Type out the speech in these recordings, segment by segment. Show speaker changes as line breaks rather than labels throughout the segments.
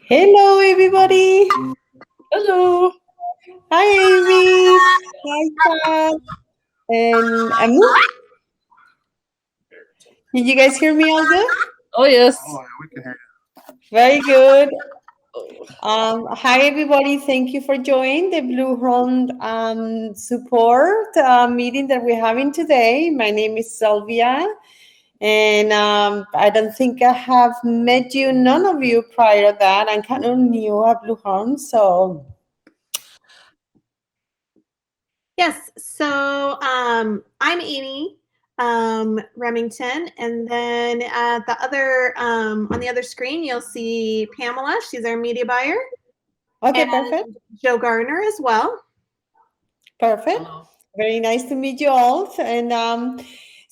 Hello, everybody.
Hello.
Hi, Amy. Hi, Pat. And Amu. Did you guys hear me all good?
Oh, yes.
Oh, we can hear you.
Very good. Hi, everybody. Thank you for joining the Bluehorn support meeting that we're having today. My name is Sylvia. And I don't think I have met you, none of you prior to that. I'm kind of new at Bluehorn, so.
Yes, so I'm Amy Remington, and then on the other screen, you'll see Pamela. She's our media buyer.
Okay,
and
perfect.
Joe Gardner as well.
Perfect. Very nice to meet you all. And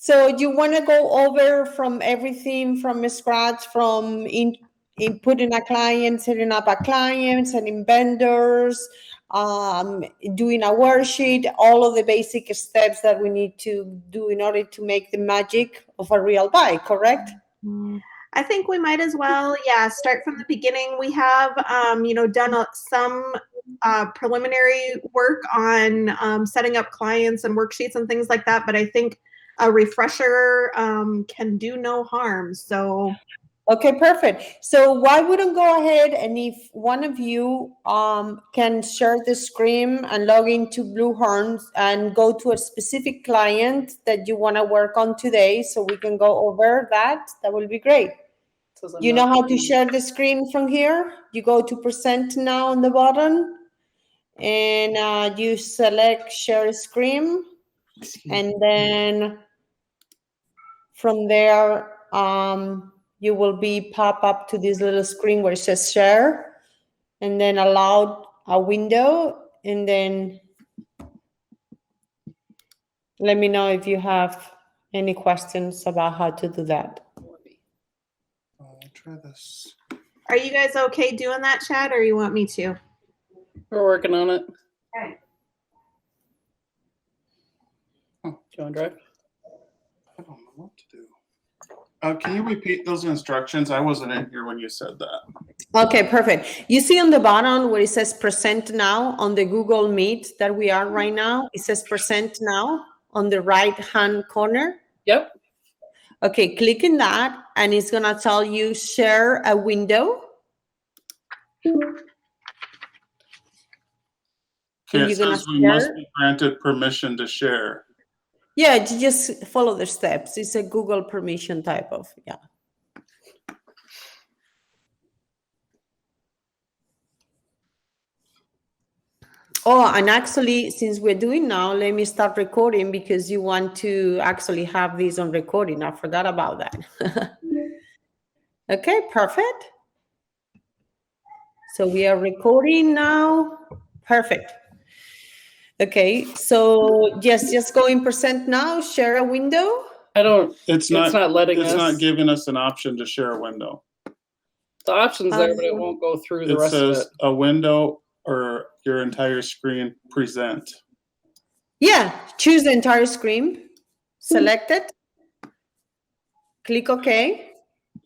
so you want to go over from everything from scratch, from inputting a client, setting up a client, setting vendors, doing a worksheet, all of the basic steps that we need to do in order to make the magic of a real buy, correct?
I think we might as well, start from the beginning. We have, done some preliminary work on setting up clients and worksheets and things like that, but I think a refresher can do no harm. So.
Okay, perfect. So why wouldn't go ahead and if one of you can share the screen and log into Bluehorn and go to a specific client that you want to work on today so we can go over that, that will be great. You know how to share the screen from here? You go to present now on the bottom and you select share screen and then from there you will be pop up to this little screen where it says share and then allow a window and then let me know if you have any questions about how to do that.
I'll try this.
Are you guys okay doing that, Chad, or you want me to?
We're working on it.
Okay.
Do you want to drive?
I don't know what to do. Can you repeat those instructions? I wasn't in here when you said that.
Okay, perfect. You see on the bottom where it says present now on the Google Meet that we are right now, it says present now on the right-hand corner.
Yep.
Okay, click in that and it's gonna tell you share a window.
Okay, it says we must be granted permission to share.
Yeah, you just follow the steps. It's a Google permission type of, yeah. Oh, and actually, since we're doing now, let me start recording because you want to actually have this on recording. I forgot about that. Okay, perfect. So we are recording now. Perfect. Okay, so just go in present now, share a window.
It's not letting us. It's not giving us an option to share a window.
The option's there, but it won't go through the rest of it.
It says a window or your entire screen present.
Yeah, choose the entire screen, select it, click OK.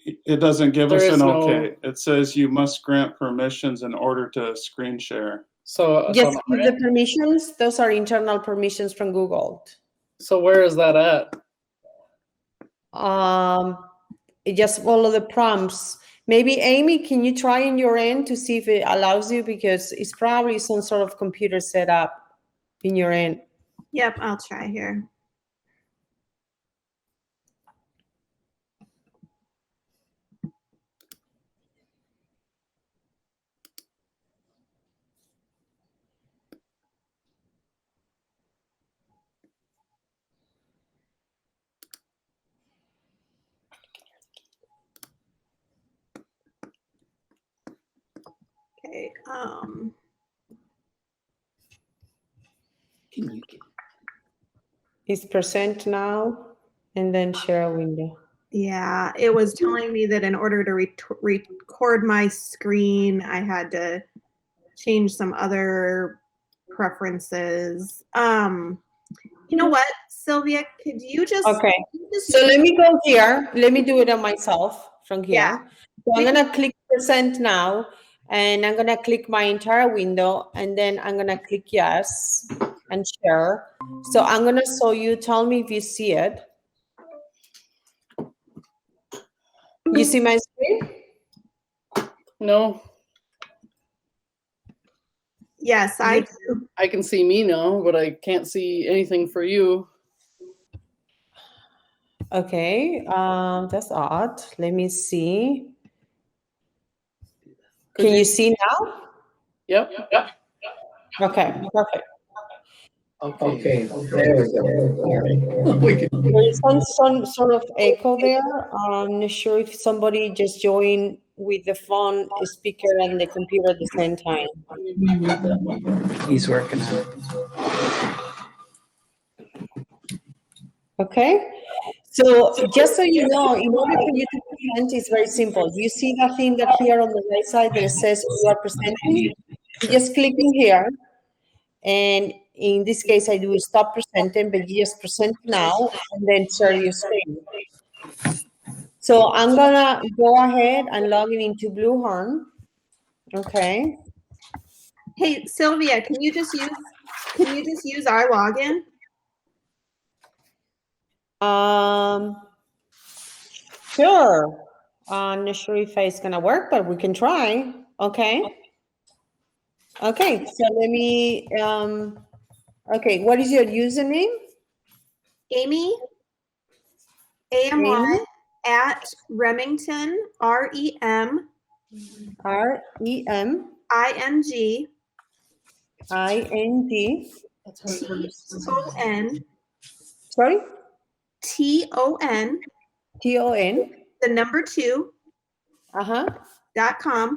It doesn't give us an OK. It says you must grant permissions in order to screen share.
So
just give the permissions. Those are internal permissions from Google.
So where is that at?
Just follow the prompts. Maybe Amy, can you try in your end to see if it allows you because it's probably some sort of computer setup in your end.
Yep, I'll try here. Okay.
It's present now and then share a window.
Yeah, it was telling me that in order to record my screen, I had to change some other preferences. You know what, Sylvia, could you just,
Okay.
just
So let me go here. Let me do it on myself from here.
Yeah.
So I'm going to click present now, and I'm going to click my entire window, and then I'm going to click yes and share. So I'm going to show you. Tell me if you see it. You see my screen?
No,
yes, I do.
I can see me now, but I can't see anything for you.
Okay. That's odd. Let me see.
Could
Can you see now?
Yep.
Okay. Perfect.
Okay, there we go.
There is some sort of echo there. I'm not sure if somebody just joined with the phone speaker and the computer at the same time.
He's working on it.
Okay. So just so you know, in order for you to present, it's very simple. You see that thing that here on the right side that it says you are presenting? You just click in here. And in this case, I do stop presenting, but you just present now and then share your screen. So I'm gonna go ahead and log in into Bluehorn. Okay.
Hey, Sylvia, can you just use our login?
Sure. I'm not sure if it's gonna work, but we can try. Okay. Okay. So let me. Okay. What is your username?
Amy, AMY at Remington, REM.
REM.
ING.
ING.
TON.
Sorry.
TON.
TON.
The number 2. .com.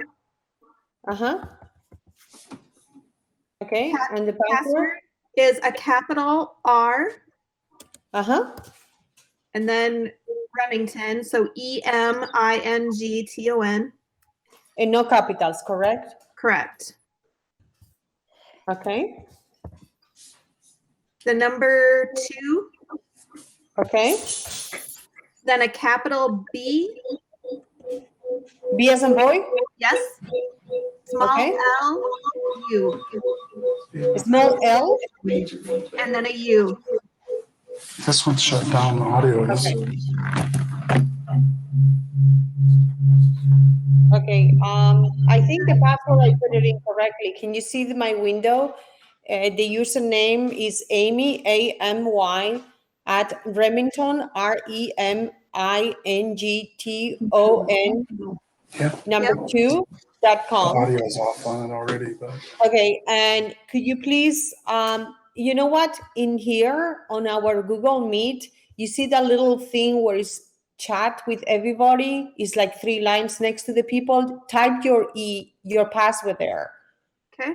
Okay. And the password
is a capital R. And then Remington. So EMINGTON.
And no capitals, correct?
Correct.
Okay.
The number 2.
Okay.
Then a capital B.
B as in boy?
Yes. Small
Okay.
L, U.
Small L.
And then a U.
This one's shut down, the audio is.
Okay. I think the password I put it in correctly. Can you see my window? The username is Amy, AMY, at Remington, REMINGTON,
Yeah,
number 2.com.
audio is off on it already, but.
Okay, and could you please, you know what, in here on our Google Meet, you see that little thing where it's chat with everybody? It's like 3 lines next to the people. Type your password there.
Okay.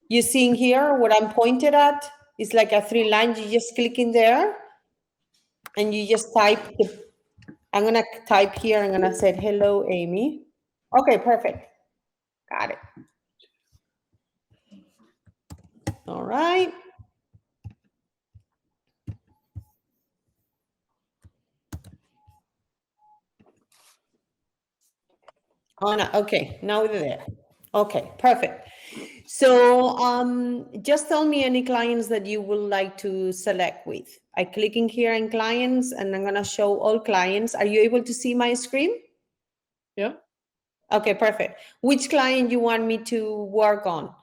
You see in here what I'm pointed at? It's like a 3 lines. You just click in there and you just type. I'm going to type here. I'm going to say, hello, Amy. Okay, perfect. Got it. All right. Oh, no. Okay, now we're there. Okay, perfect. So just tell me any clients that you would like to select with. I click in here in clients and I'm going to show all clients. Are you able to see my screen?
Yeah.
Okay, perfect. Which client you want me to work on?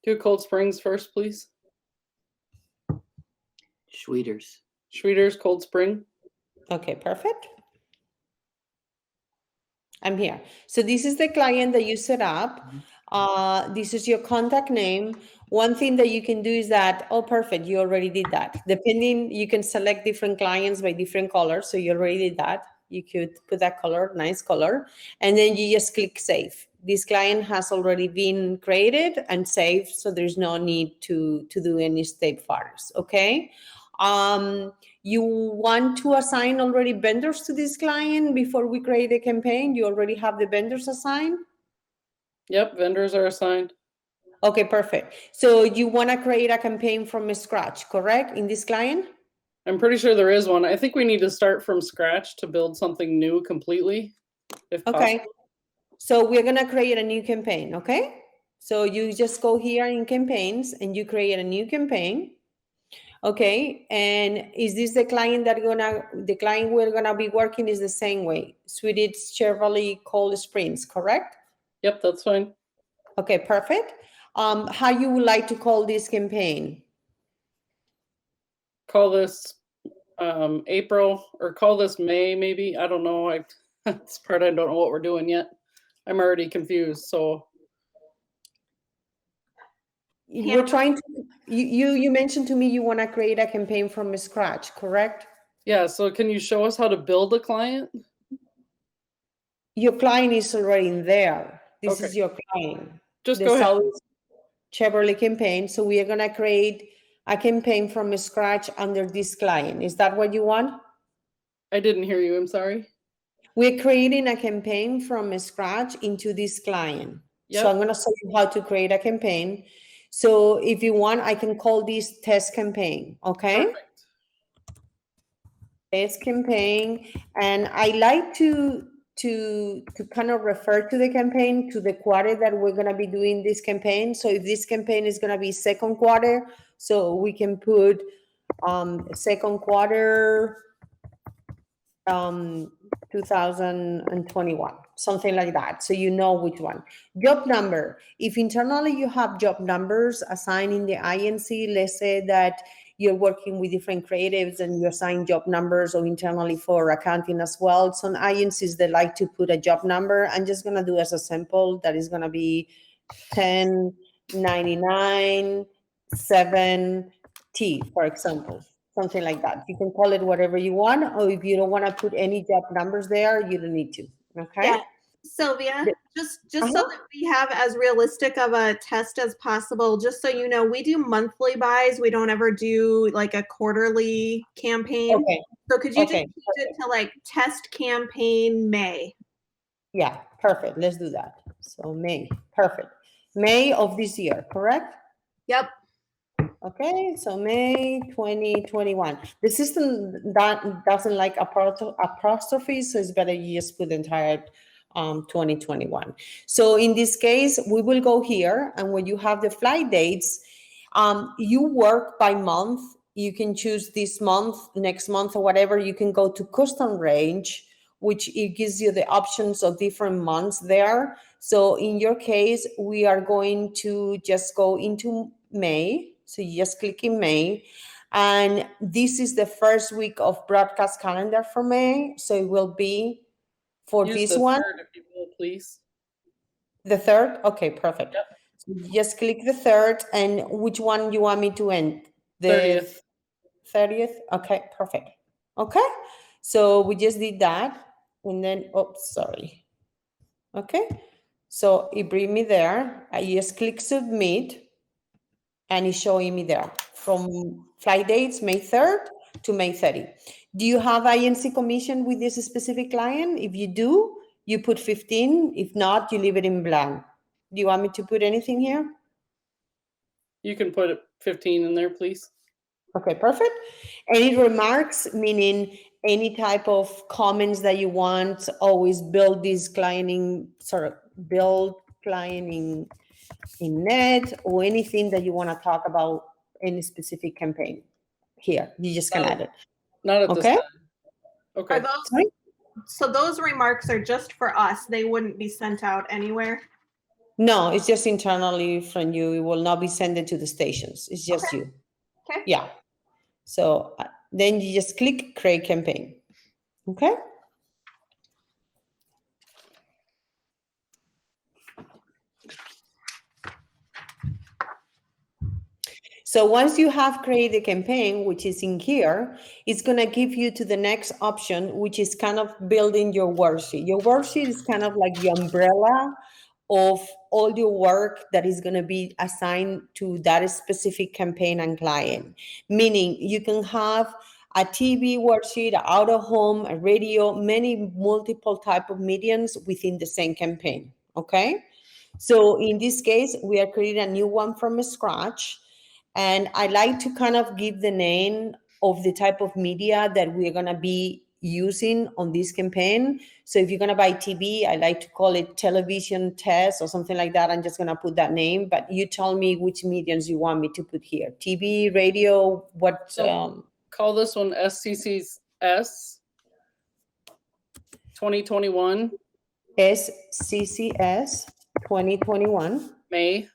Do Cold Springs first, please. Schweeters, Cold Spring.
Okay, perfect. I'm here. So this is the client that you set up. This is your contact name. One thing that you can do is that, oh, perfect, you already did that. Depending, you can select different clients by different colors. So you already did that. You could put that color, nice color, and then you just click save. This client has already been created and saved, so there's no need to do any step files, okay? You want to assign already vendors to this client before we create a campaign? You already have the vendors assigned?
Yep, vendors are assigned.
Okay, perfect. So you want to create a campaign from scratch, correct, in this client?
I'm pretty sure there is one. I think we need to start from scratch to build something new completely, if
Okay.
possible.
So we're going to create a new campaign, okay? So you just go here in campaigns and you create a new campaign. Okay, and is this the client the client we're gonna be working is the same way? Swedish Chevrolet Cold Springs, correct?
Yep, that's fine.
Okay, perfect. How you would like to call this campaign?
Call this April, or call this May, maybe. I don't know. That's part I don't know what we're doing yet. I'm already confused. So
We're trying to, you mentioned to me you want to create a campaign from scratch, correct?
yeah, so can you show us how to build a client?
Your client is already there. This
Okay.
is your client.
Just
The
go ahead.
South Chevrolet campaign. So we are gonna create a campaign from scratch under this client. Is that what you want?
I didn't hear you. I'm sorry.
We're creating a campaign from scratch into this client.
Yep.
So I'm going to show you how to create a campaign. So if you want, I can call this test campaign. Okay.
Perfect.
Test campaign. And I like to kind of refer to the campaign to the quarter that we're going to be doing this campaign. So if this campaign is going to be second quarter, so we can put second quarter 2021, something like that. So you know which one. Job number. If internally you have job numbers assigned in the INC, let's say that you're working with different creatives and you assign job numbers, or internally for accounting as well. Some INCs, they like to put a job number. I'm just going to do as a sample that is going to be 1099 7T, for example. Something like that. You can call it whatever you want, or if you don't want to put any job numbers there, you don't need to. Okay.
Yeah. Sylvia, just so
Uh-huh.
that we have as realistic of a test as possible, just so you know, we do monthly buys. We don't ever do like a quarterly campaign.
Okay.
So could you
Okay.
just change it to like test campaign May?
Yeah, perfect. Let's do that. So May, perfect. May of this year, correct?
Yep.
Okay, so May 2021. The system that doesn't like apostrophe, so it's better you just put the entire 2021. So in this case, we will go here, and when you have the flight dates, you work by month. You can choose this month, next month, or whatever. You can go to custom range, which it gives you the options of different months there. So in your case, we are going to just go into May. So you just click in May. And this is the first week of broadcast calendar for May. So it will be for
Use
this
the
one.
third, if you will, please.
The third? Okay, perfect.
Yep.
So you just click the third, and which one you want me to end? The
30th.
30th? Okay, perfect. Okay, so we just did that, and then, oops, sorry. Okay, so it bring me there. I just click submit, and it's showing me there from flight dates May 3rd to May 30. Do you have INC commission with this specific client? If you do, you put 15. If not, you leave it in blank. Do you want me to put anything here?
You can put 15 in there, please.
Okay, perfect. Any remarks, meaning any type of comments that you want, always build this client in, build client in net, or anything that you want to talk about any specific campaign here. You just can add it.
Not at this
Okay.
time. Okay.
Are those,
Sorry?
so those remarks are just for us. They wouldn't be sent out anywhere.
No, it's just internally from you. It will not be sent to the stations. It's just
Okay.
you.
Okay.
Yeah. So then you just click create campaign. Okay. So once you have created a campaign, which is in here, it's going to give you to the next option, which is kind of building your worksheet. Your worksheet is kind of like the umbrella of all your work that is going to be assigned to that specific campaign and client. Meaning you can have a TV worksheet, out of home, a radio, many multiple type of mediums within the same campaign. Okay. So in this case, we are creating a new one from scratch. And I like to kind of give the name of the type of media that we're going to be using on this campaign. So if you're going to buy TV, I like to call it television test or something like that. I'm just going to put that name, but you tell me which mediums you want me to put here. TV, radio, what?
Call this one SCCS 2021.
SCCS 2021.
May.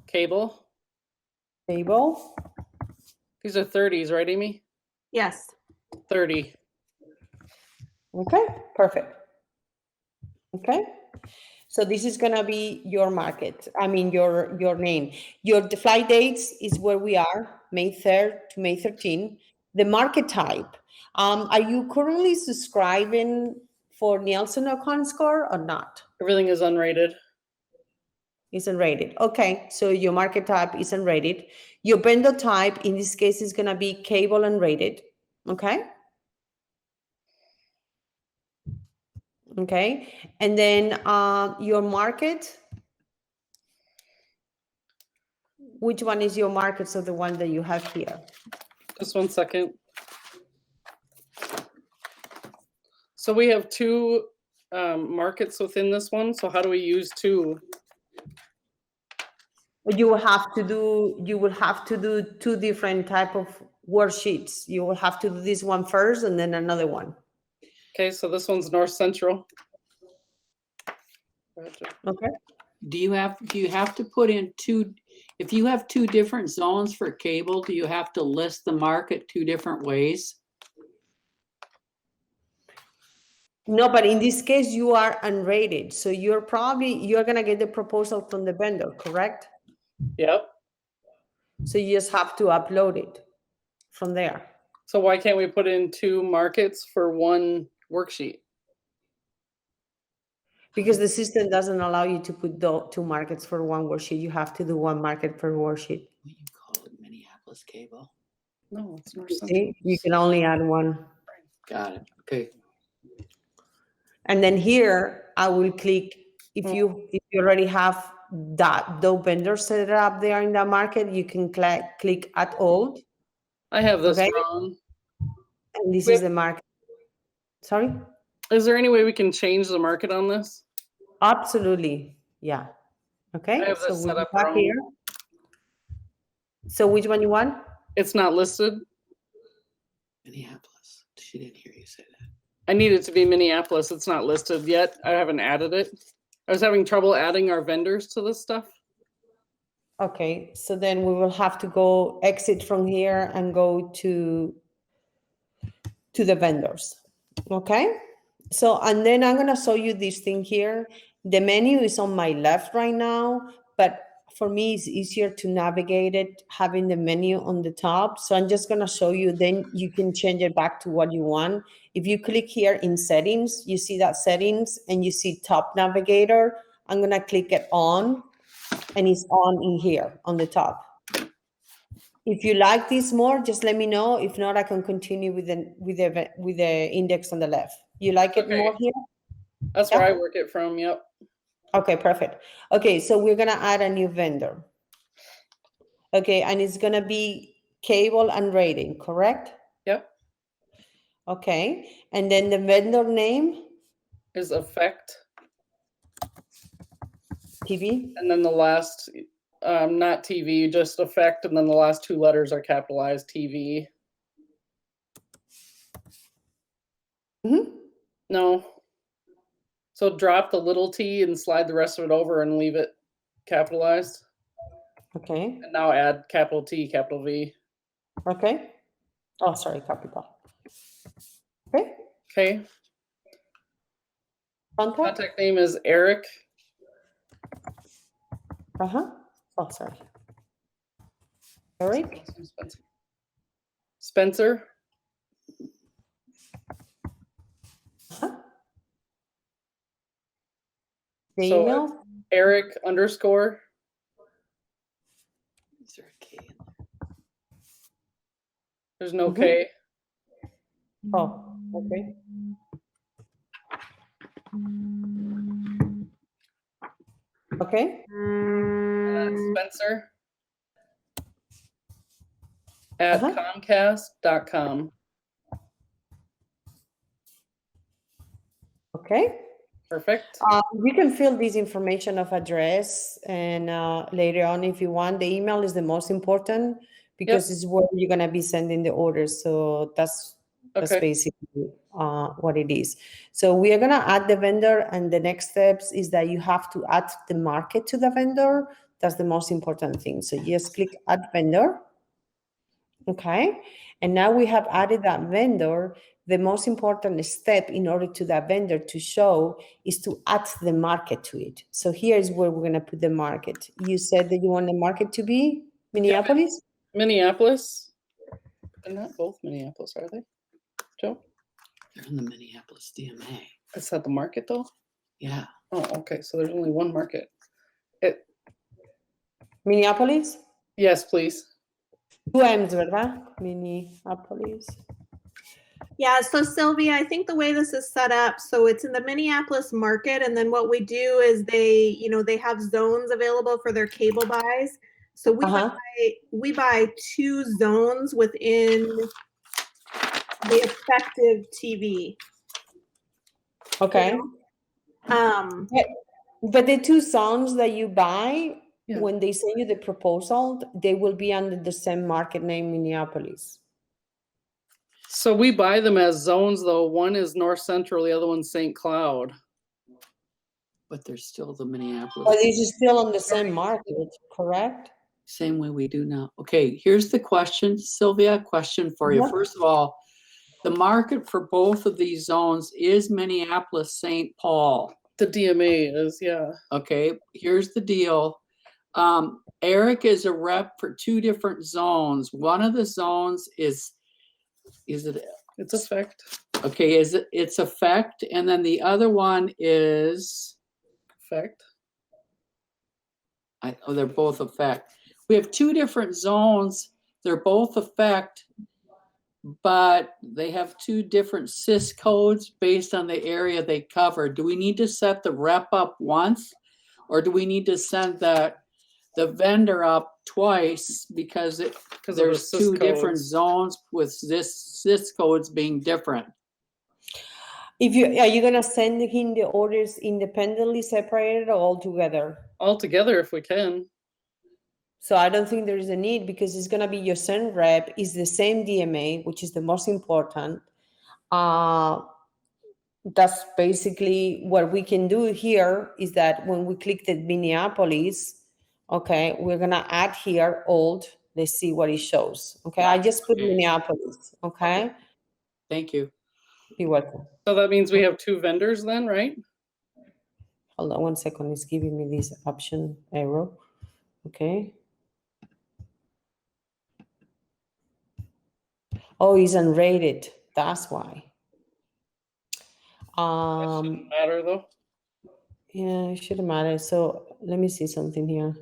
Cable. These are 30s, right, Amy?
Yes.
30.
Okay, perfect. Okay, so this is gonna be your market. I mean, your name. Your flight dates is where we are, May 3rd to May 13th. The market type. Are you currently subscribing for Nielsen or Comscore or not?
Everything is unrated.
Isn't rated. Okay, so your market type isn't rated. Your vendor type in this case is gonna be cable and rated. Okay. Okay, and then your market. Which one is your market? So the one that you have here.
Just 1 second. So we have two markets within this one. So how do we use two?
You will have to do two different type of worksheets. You will have to do this one first and then another one.
Okay, so this one's North Central.
Okay.
Do you have to put in two, if you have two different zones for cable, do you have to list the market two different ways?
No, but in this case, you are unrated. So you're gonna get the proposal from the vendor, correct?
Yep.
So you just have to upload it from there.
So why can't we put in two markets for one worksheet?
Because the system doesn't allow you to put two markets for one worksheet. You have to do one market per worksheet.
Will you call it Minneapolis cable?
No, it's North Central.
See, you can only add one.
Got it. Okay.
And then here, I will click, if you already have those vendors set up there in that market, you can click add all.
I have this
Okay.
wrong.
And this is the market. Sorry?
Is there any way we can change the market on this?
Absolutely. Yeah. Okay.
I have
So
this set
we
up
back
wrong.
here. So which one you want?
It's not listed.
Minneapolis. She didn't hear you say that.
I need it to be Minneapolis. It's not listed yet. I haven't added it. I was having trouble adding our vendors to this stuff.
Okay. So then we will have to go exit from here and go to the vendors. Okay. So, and then I'm going to show you this thing here. The menu is on my left right now, but for me, it's easier to navigate it, having the menu on the top. So I'm just going to show you, then you can change it back to what you want. If you click here in settings, you see that settings and you see top navigator. I'm going to click it on and it's on in here on the top. If you like this more, just let me know. If not, I can continue with the index on the left. You like it
Okay.
more here?
That's where I work it from. Yep.
Okay, perfect. Okay, so we're gonna add a new vendor. Okay, and it's gonna be cable and rating, correct?
Yep.
Okay, and then the vendor name?
Is Effect.
TV?
And then the last, not TV, just Effect. And then the last two letters are capitalized TV.
Mm-hmm.
No. So drop the little t and slide the rest of it over and leave it capitalized.
Okay,
And now add capital T, capital V.
okay. Oh, sorry, capital. Okay,
Okay.
contact?
Contact name is Eric.
Uh-huh. Oh, sorry. Eric?
Spencer.
Uh-huh. The
So
email?
Eric _
Is there a K in there?
There's no
Mhm.
K.
Oh, okay. Okay.
Spencer at
Uh-huh.
Comcast.com.
Okay.
Perfect.
You can fill this information of address and later on if you want. The email is the most important because it's where you're gonna be sending the orders. So that's
Okay.
basically what it is. So we are gonna add the vendor, and the next steps is that you have to add the market to the vendor. That's the most important thing. So just click add vendor. Okay, and now we have added that vendor. The most important step in order to that vendor to show is to add the market to it. So here is where we're going to put the market. You said that you want the market to be Minneapolis?
Minneapolis. They're not both Minneapolis, are they, Joe?
They're in the Minneapolis DMA.
Is that the market though?
Yeah.
Oh, okay. So there's only one market.
Minneapolis?
Yes, please.
2 M's, ¿verdad? Minneapolis.
Yeah, so Sylvia, I think the way this is set up, so it's in the Minneapolis market, and then what we do is they have zones available for their cable buys. So we buy 2 zones within the effective TV.
Okay. But the 2 songs that you buy, when they send you the proposal, they will be under the same market name, Minneapolis.
So we buy them as zones though. One is North Central, the other one's St. Cloud.
But they're still the Minneapolis.
But this is still on the same market, correct?
Same way we do now. Okay, here's the question, Sylvia, question for you. First of all, the market for both of these zones is Minneapolis, St. Paul.
The DMA is, yeah.
Okay, here's the deal. Eric is a rep for 2 different zones. One of the zones is it?
It's effect.
Okay, it's effect, and then the other one is
effect.
They're both effect. We have 2 different zones. They're both effect, but they have 2 different sys codes based on the area they cover. Do we need to set the rep up once, or do we need to send the vendor up twice because there's 2 different zones with this sys codes being different?
Are you gonna send him the orders independently, separated, or all together?
All together if we can.
So I don't think there is a need because it's gonna be your send rep is the same DMA, which is the most important. That's basically what we can do here is that when we click the Minneapolis, okay, we're gonna add here old. Let's see what it shows. Okay, I just put Minneapolis. Okay.
Thank you.
You're welcome.
So that means we have 2 vendors then, right?
Hold on 1 second. It's giving me this option arrow. Okay. Oh, he's unrated. That's why.
That shouldn't matter though.
Yeah, it shouldn't matter. So let me see something here.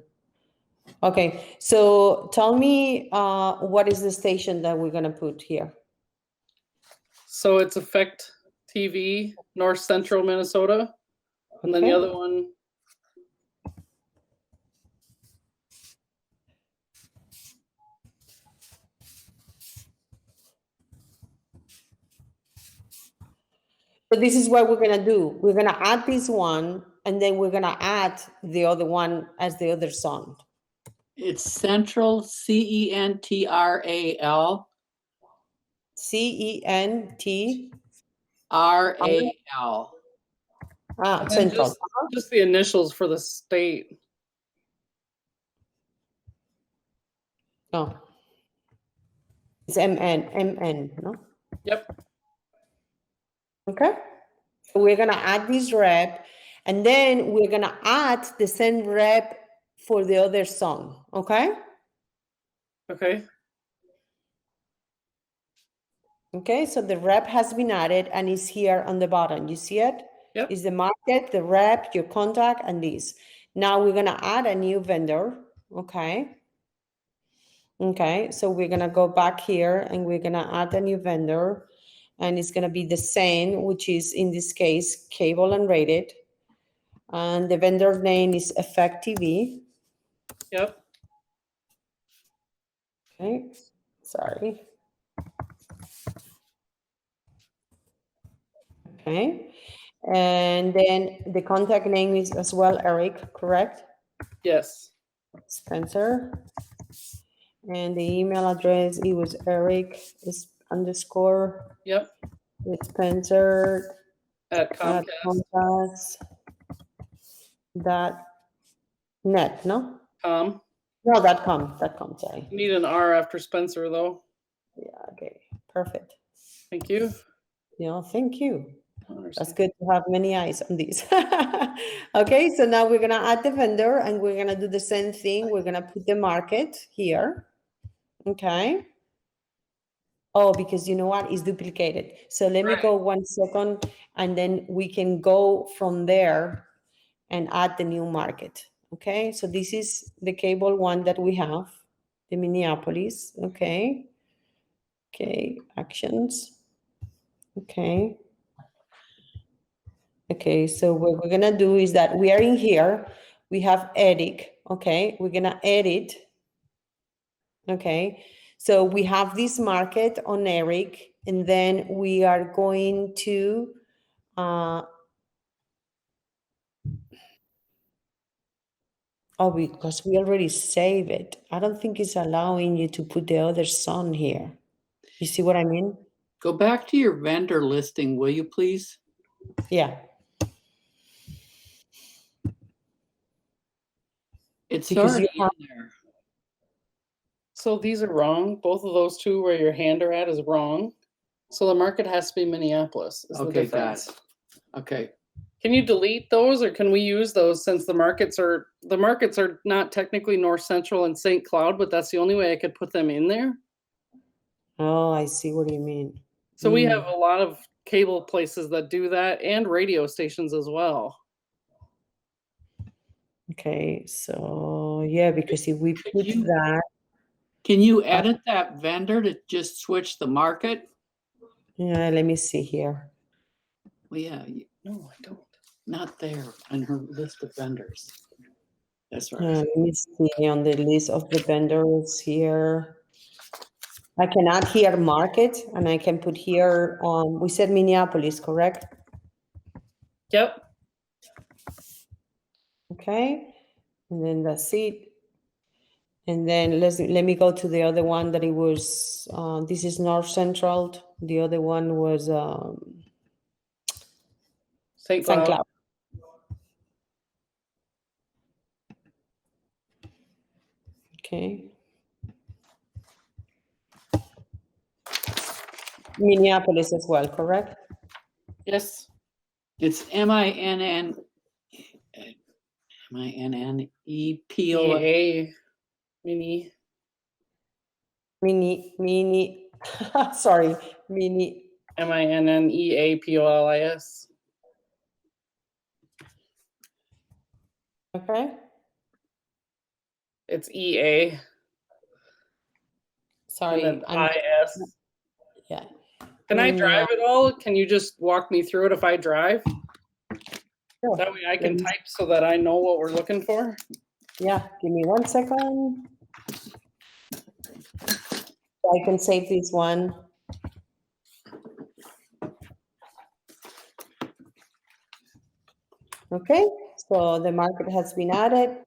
Okay, so tell me what is the station that we're gonna put here?
So it's Effect TV, North Central Minnesota, and then the other one.
So this is what we're gonna do. We're gonna add this one, and then we're gonna add the other one as the other song.
It's Central, CENTRAL.
CENTRAL. Central.
Just the initials for the state.
Oh. It's MN, no?
Yep.
Okay. So we're gonna add this rep, and then we're gonna add the same rep for the other song. Okay.
Okay.
Okay, so the rep has been added and is here on the bottom. You see it?
Yep.
Is the market, the rep, your contact, and this. Now we're gonna add a new vendor. Okay. Okay, so we're gonna go back here and we're gonna add a new vendor, and it's gonna be the same, which is in this case cable and rated. And the vendor name is Effect TV.
Yep.
Okay, sorry. Okay, and then the contact name is as well Eric, correct?
Yes.
Spencer. And the email address, it was Eric is underscore
Yep.
with Spencer
At
at
Comcast.
Comcast.net, no?
Com.
No, .com, sorry.
Need an R after Spencer though.
Yeah, okay, perfect.
Thank you.
Yeah, thank you. That's good to have many eyes on this. Okay, so now we're gonna add the vendor and we're gonna do the same thing. We're gonna put the market here. Okay. Oh, because you know what? It's duplicated. So let me go 1 second and then we can go from there and add the new market. Okay, so this is the cable one that we have, the Minneapolis. Okay. Okay, actions. Okay. Okay, so what we're gonna do is that we are in here, we have edit, okay? We're gonna edit, okay? So we have this market on Eric, and then we are going to, oh, because we already saved it. I don't think it's allowing you to put the other son here. You see what I mean?
Go back to your vendor listing, will you please?
Yeah.
It's
Because
already
you have-
in there.
So these are wrong. Both of those two where your hand are at is wrong. So the market has to be Minneapolis. Is
Okay,
the difference.
got it. Okay.
Can you delete those or can we use those since the markets are not technically North Central and St. Cloud, but that's the only way I could put them in there?
Oh, I see what you mean.
So we have a lot of cable places that do that and radio stations as well.
Okay, so yeah, because if we put that,
Can you edit that vendor to just switch the market?
yeah, let me see here.
Well, yeah,
No, I don't.
not there on her list of vendors. That's right.
Let me see on the list of the vendors here. I can add here market and I can put here, we said Minneapolis, correct?
Yep.
Okay, and then that's it. And then let me go to the other one that it was, this is North Central. The other one was
St.
St.
Cloud.
Cloud. Okay. Minneapolis as well, correct?
Yes.
It's MINNEPOL.
EA.
Mini, sorry, mini.
MINNEAPOLIS.
Okay.
It's EA.
Sorry.
And then IS.
Yeah.
Can I drive it all? Can you just walk me through it if I drive?
Sure.
That way I can type so that I know what we're looking for.
Yeah, give me 1 second. I can save this one. Okay, so the market has been added.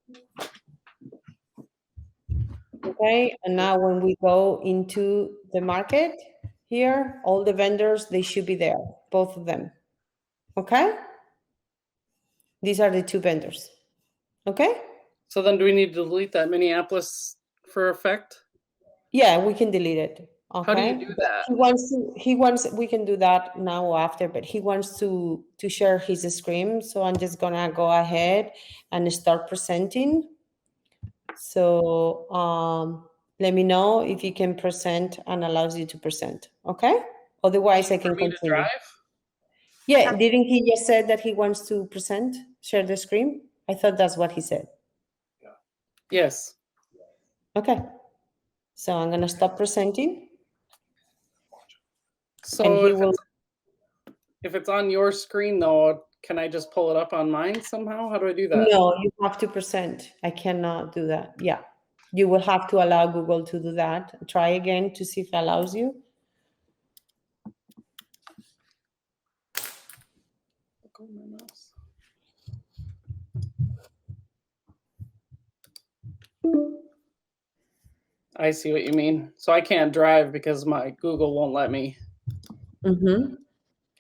Okay, and now when we go into the market here, all the vendors, they should be there, both of them. Okay? These are the two vendors. Okay?
So then do we need to delete that Minneapolis for effect?
Yeah, we can delete it. Okay.
How do you do that?
We can do that now or after, but he wants to share his screen. So I'm just gonna go ahead and start presenting. So let me know if you can present and allows you to present. Okay. Otherwise I can continue.
Drive?
Yeah, didn't he just said that he wants to present, share the screen? I thought that's what he said.
Yes.
Okay. So I'm gonna stop presenting.
So
And he will.
if it's on your screen though, can I just pull it up on mine somehow? How do I do that?
No, you have to present. I cannot do that. Yeah. You will have to allow Google to do that. Try again to see if it allows you.
Look on my mouse. I see what you mean. So I can't drive because my Google won't let me.
Mm-hmm.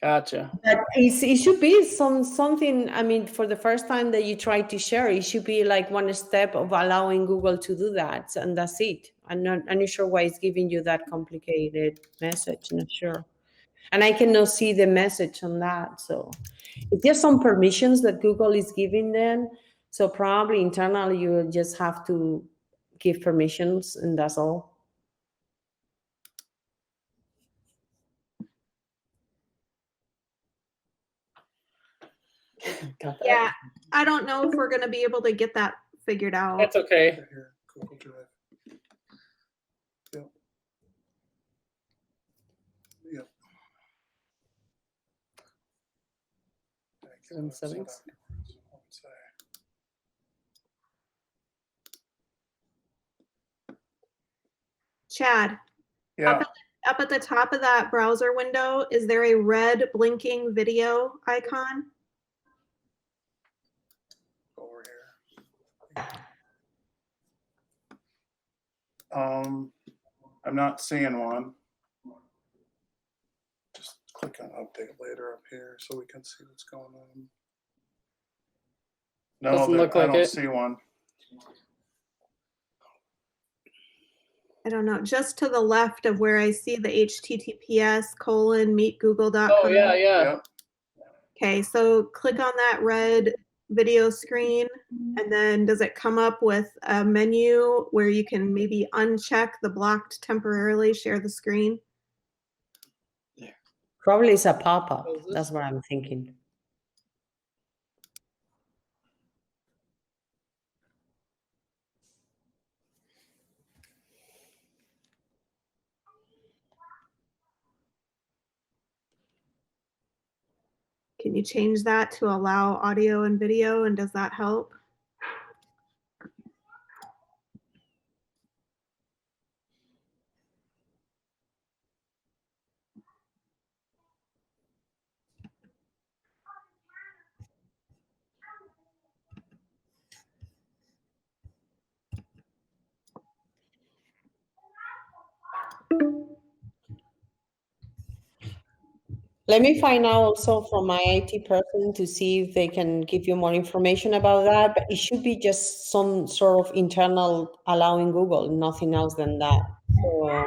Gotcha.
But it should be something, I mean, for the first time that you try to share, it should be like one step of allowing Google to do that, and that's it. I'm not sure why it's giving you that complicated message, not sure. And I cannot see the message on that, so it's just some permissions that Google is giving them. So probably internally you will just have to give permissions, and that's all.
Got that?
Yeah, I don't know if we're going to be able to get that figured out.
That's okay.
Here, Google Drive. Yep. Yep.
In settings.
Chad,
Yeah,
up at the top of that browser window, is there a red blinking video icon?
over here. I'm not seeing one. Just click on update later up here so we can see what's going on. No,
Doesn't look
I
like
don't
it.
see one.
I don't know, just to the left of where I see the https://meetgoogle.com.
Oh yeah, yeah.
Yep.
Okay, so click on that red video screen, and then does it come up with a menu where you can maybe uncheck the blocked temporarily share the screen?
Probably it's a pop-up.
Oh, is this-
That's what I'm thinking.
Can you change that to allow audio and video, and does that help?
Let me find out also from my IT person to see if they can give you more information about that, but it should be just some sort of internal allowing Google, nothing else than that. So,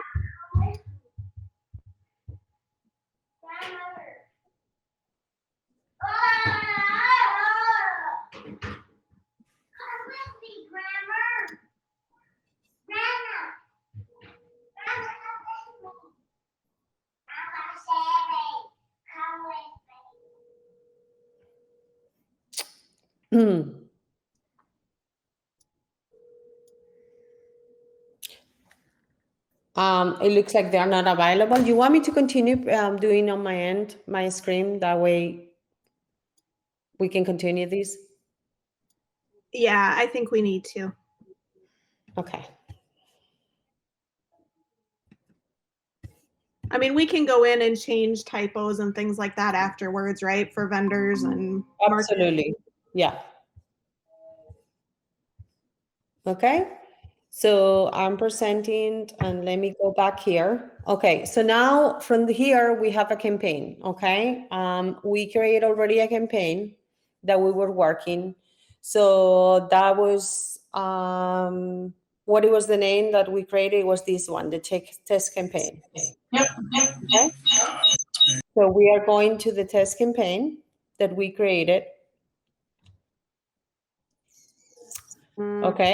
it looks like they're not available. You want me to continue doing on my end, my screen? That way we can continue this?
Yeah, I think we need to.
Okay.
I mean, we can go in and change typos and things like that afterwards, right? For vendors and marketing.
Absolutely. Yeah. Okay. So I'm presenting, and let me go back here. Okay, so now from here we have a campaign. Okay, we created already a campaign that we were working. So that was what it was the name that we created. It was this one, the test campaign.
Yep.
Okay. So we are going to the test campaign that we created. Okay.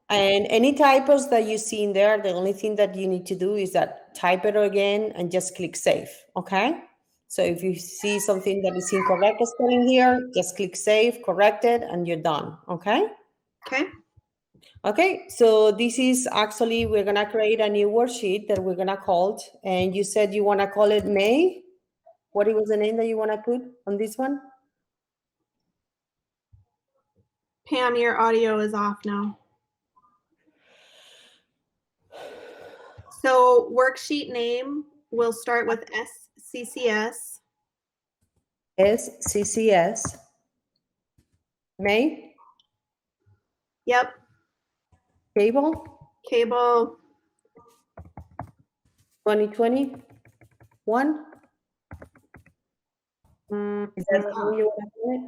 And any typos that you see in there, the only thing that you need to do is that type it again and just click save, okay? So if you see something that is incorrect spelling here, just click save, correct it, and you're done, okay?
Okay.
Okay, so this is actually, we're gonna create a new worksheet that we're gonna call it, and you said you wanna call it May? What was the name that you wanna put on this one?
Pam, your audio is off now. So worksheet name will start with SCCS.
SCCS. May,
Yep.
cable,
Cable.
2021. Is that how you want to do it?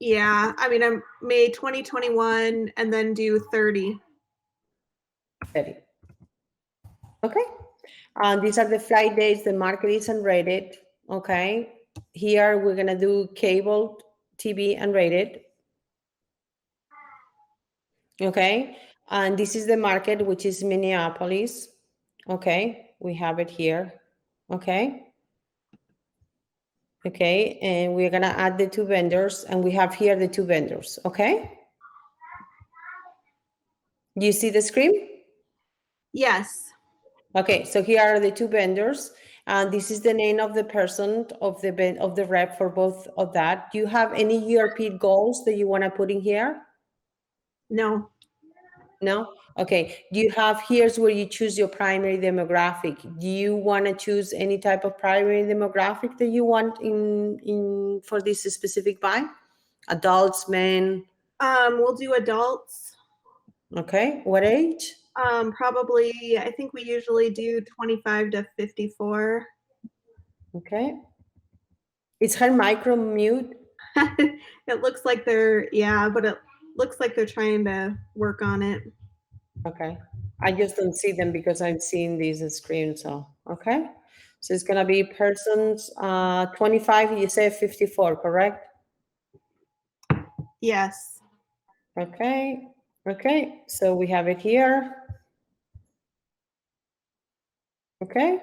Yeah. I mean, I'm May 2021 and then do 30.
Ready. Okay. These are the flight dates. The market is unrated. Okay. Here we're gonna do cable, TV, unrated. Okay. And this is the market, which is Minneapolis. Okay. We have it here. Okay. Okay. And we're gonna add the two vendors, and we have here the two vendors. Okay. You see the screen?
Yes.
Okay, so here are the two vendors, and this is the name of the person of the rep for both of that. Do you have any Erp goals that you want to put in here?
No.
No? Okay. Do you have, here's where you choose your primary demographic. Do you want to choose any type of primary demographic that you want in for this specific buy? Adults, men.
We'll do adults.
Okay. What age?
Probably, I think we usually do 25 to 54.
Okay. Is her micro mute?
It looks like yeah, but it looks like they're trying to work on it.
Okay. I just don't see them because I'm seeing these screen. So, okay. So it's going to be persons 25, you say 54, correct?
Yes.
Okay. Okay. So we have it here. Okay.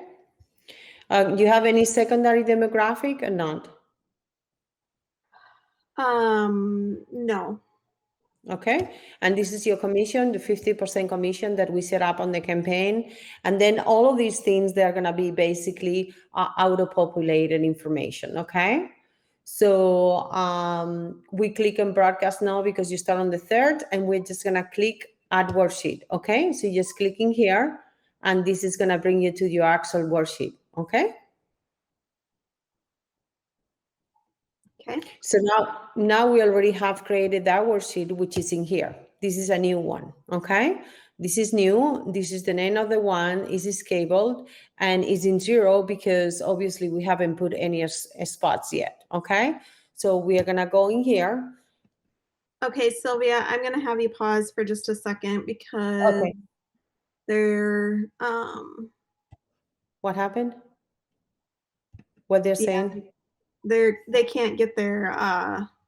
Do you have any secondary demographic or not?
No.
Okay. And this is your commission, the 50% commission that we set up on the campaign. And then all of these things, they're going to be basically auto-populated information. Okay. So we click on broadcast now because you start on the 3rd, and we're just going to click add worksheet. Okay. So you're just clicking here, and this is going to bring you to your actual worksheet. Okay.
Okay.
So now we already have created that worksheet, which is in here. This is a new one, okay? This is new. This is the name of the one. Is cabled and is in 0 because obviously we haven't put any spots yet, okay? So we are gonna go in here.
Okay, Sylvia, I'm gonna have you pause for just a second because
Okay.
they're
What happened? What they're
Yeah.
saying?
they can't get their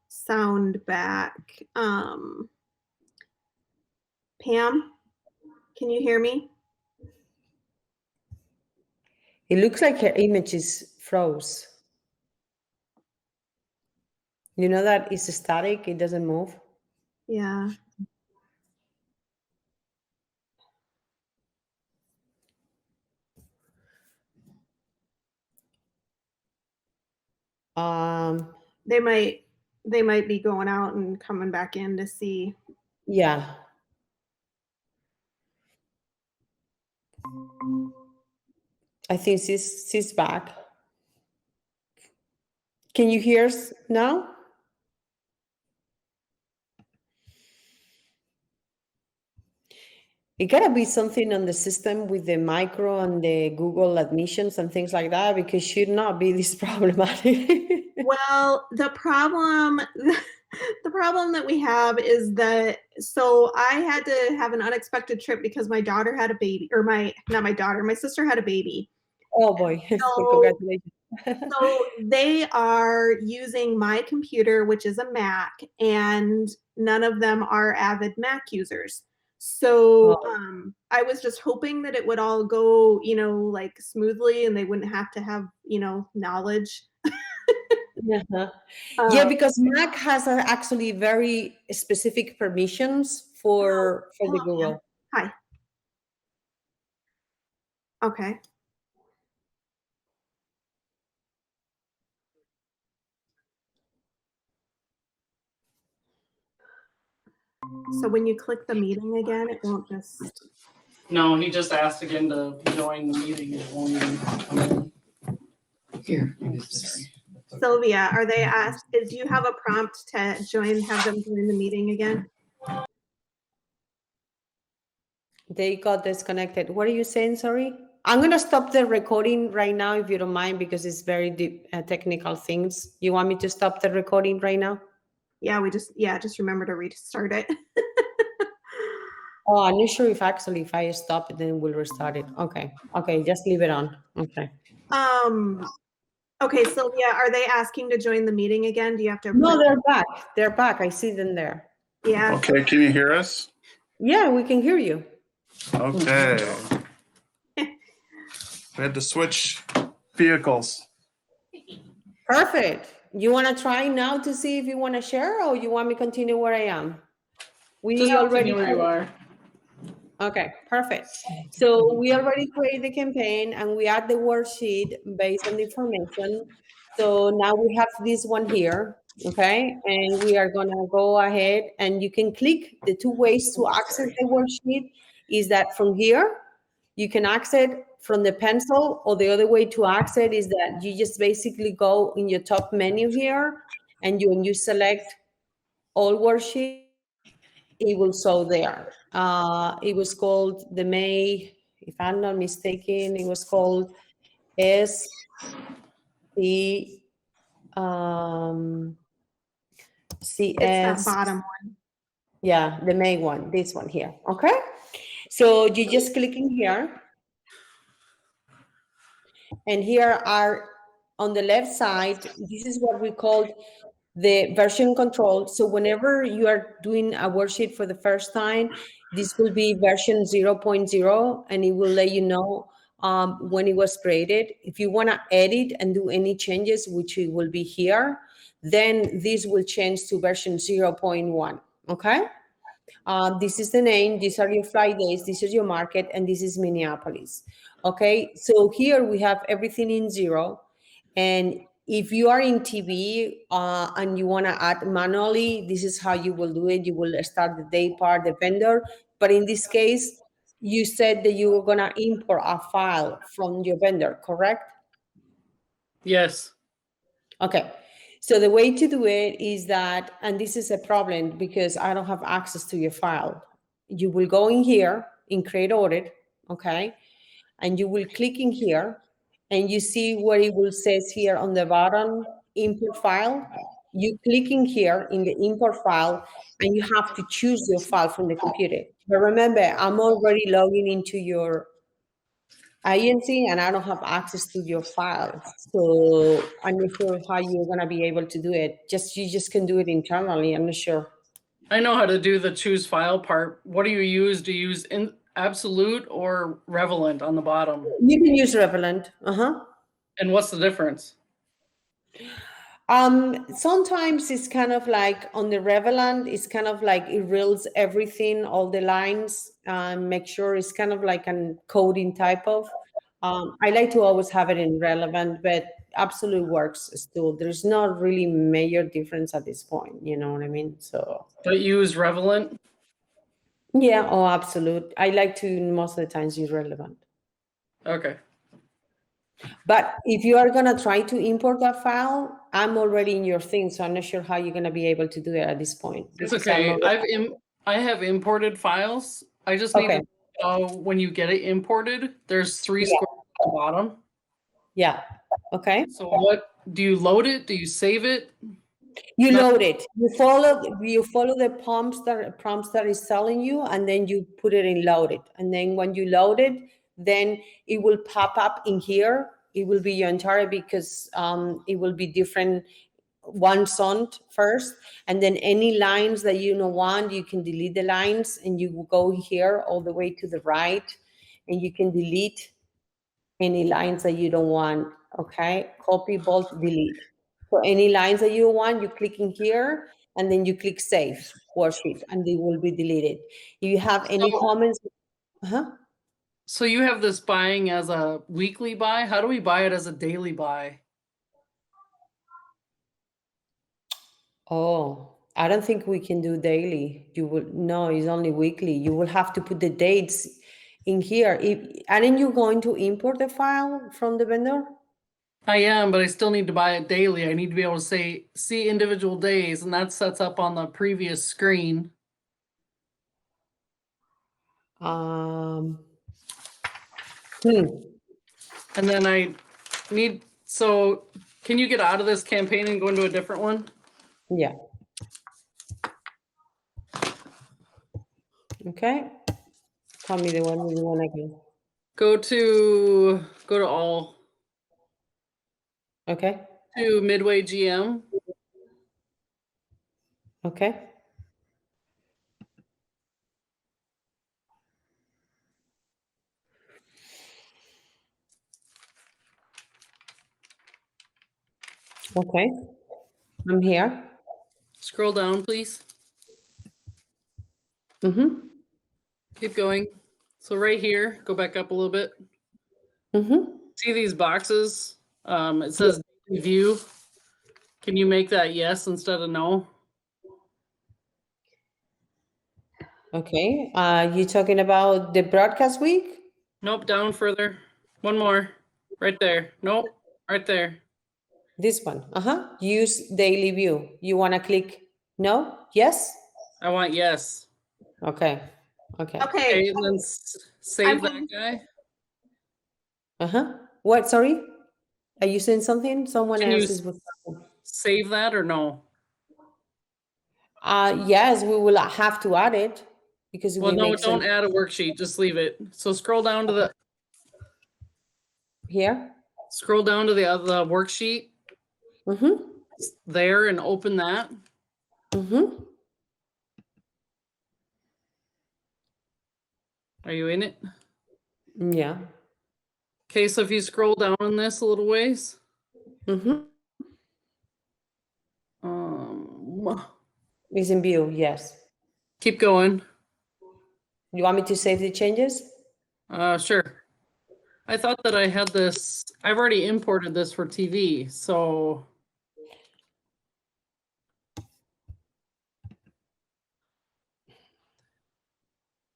sound back. Pam, can you hear me?
It looks like her image is froze. You know that it's static, it doesn't move.
Yeah. They might be going out and coming back in to see.
Yeah. I think she's back. Can you hear us now? It gotta be something on the system with the micro and the Google admissions and things like that, because should not be this problematic.
Well, the problem that we have is that, so I had to have an unexpected trip because my daughter had a baby, or not my daughter, my sister had a baby.
Oh boy,
So,
congratulations.
So they are using my computer, which is a Mac, and none of them are avid Mac users. So I was just hoping that it would all go, like smoothly, and they wouldn't have to have, knowledge.
Uh-huh. Yeah, because Mac has actually very specific permissions for the
hello,
Google.
Hi. Okay. So when you click the meeting again, it won't just,
No, he just asked again to join the meeting. It won't even come in.
Here.
Sorry.
Sylvia, are they asked, do you have a prompt to have them join the meeting again?
They got disconnected. What are you saying? Sorry. I'm going to stop the recording right now, if you don't mind, because it's very deep technical things. You want me to stop the recording right now?
Yeah, just remember to restart it.
Oh, I'm not sure if I stop it, then we'll restart it. Okay. Okay. Just leave it on. Okay.
Okay, Sylvia, are they asking to join the meeting again? Do you have to?
No, they're back. They're back. I see them there.
Yeah.
Okay, can you hear us?
Yeah, we can hear you.
Okay. We had to switch vehicles.
Perfect. You want to try now to see if you want to share, or you want me to continue where I am? We
Just
already.
continue where you are.
Okay, perfect. So we already created the campaign and we add the worksheet based on the information. So now we have this one here, okay? And we are gonna go ahead and you can click the two ways to access the worksheet is that from here, you can access from the pencil, or the other way to access is that you just basically go in your top menu here and when you select all worksheet, it will show there. It was called the May, if I'm not mistaken, it was called S C
It's that
CS.
bottom one.
Yeah, the May one, this one here. Okay. So you just click in here. And here are on the left side, this is what we call the version control. So whenever you are doing a worksheet for the first time, this will be version 0.0 and it will let you know when it was created. If you want to edit and do any changes, which it will be here, then this will change to version 0.1. Okay. This is the name, these are your flight days, this is your market, and this is Minneapolis. Okay, so here we have everything in 0. And if you are in TV and you want to add manually, this is how you will do it. You will start the day part, the vendor. But in this case, you said that you were going to import a file from your vendor, correct?
Yes.
Okay. So the way to do it is that, and this is a problem because I don't have access to your file. You will go in here in create audit, okay? And you will click in here and you see where it will says here on the bottom, import file. You click in here in the import file and you have to choose your file from the computer. But remember, I'm already logging into your agency and I don't have access to your file. So I'm not sure how you're gonna be able to do it. You just can do it internally. I'm not sure.
I know how to do the choose file part. What do you use? Do you use absolute or relevant on the bottom?
You can use Revelant.
And what's the difference?
Sometimes it's kind of like on the Revelant, it's kind of like it reels everything, all the lines, make sure it's kind of like a coding type of. I like to always have it in Relevant, but Absolute works still. There's not really major difference at this point. You know what I mean? So.
But use relevant?
Yeah, oh, Absolute. I like to most of the times use Relevant.
Okay.
But if you are gonna try to import that file, I'm already in your thing, so I'm not sure how you're gonna be able to do it at this point.
It's okay. I have imported files. I just need to know when you get it imported, there's 3 squares at the bottom.
Yeah. Okay.
So what do you load it? Do you save it?
You load it. You follow the prompts that is telling you, and then you put it in loaded. And then when you load it, then it will pop up in here. It will be your entire because it will be different. One font first, and then any lines that you don't want, you can delete the lines, and you will go here all the way to the right, and you can delete any lines that you don't want. Okay, copy, bolt, delete. So any lines that you want, you click in here, and then you click save worksheet, and they will be deleted. If you have any comments,
So you have this buying as a weekly buy. How do we buy it as a daily buy?
Oh, I don't think we can do daily. You will, no, it's only weekly. You will have to put the dates in here. Aren't you going to import the file from the vendor?
I am, but I still need to buy it daily. I need to be able to see individual days, and that sets up on the previous screen.
Hmm.
And then I need, so can you get out of this campaign and go into a different one?
Yeah. Okay. Tell me the one you want again.
Go to all,
Okay.
to Midway GM.
Okay. Okay. I'm here.
Scroll down, please.
Mm-hmm.
Keep going. So right here, go back up a little bit.
Mm-hmm.
See these boxes? It says view. Can you make that yes instead of no?
Okay. You talking about the broadcast week?
Nope, down further. One more. Right there. Nope, right there.
This one. Uh-huh. Use daily view. You want to click no? Yes?
I want yes.
Okay. Okay.
Okay.
Okay, and then save
I mean-
that guy.
Uh-huh. What? Sorry? Are you saying something? Someone
Can you
else is with.
save that or no?
Yes, we will have to add it because
Well,
we
no,
make some
don't add a worksheet. Just leave it. So scroll down to the
here.
the other worksheet
Mm-hmm.
there and open that.
Mm-hmm.
Are you in it?
Yeah.
Okay, so if you scroll down on this a little ways,
Mm-hmm. Is in view, yes.
keep going.
You want me to save the changes?
Sure. I thought that I had this, I've already imported this for TV, so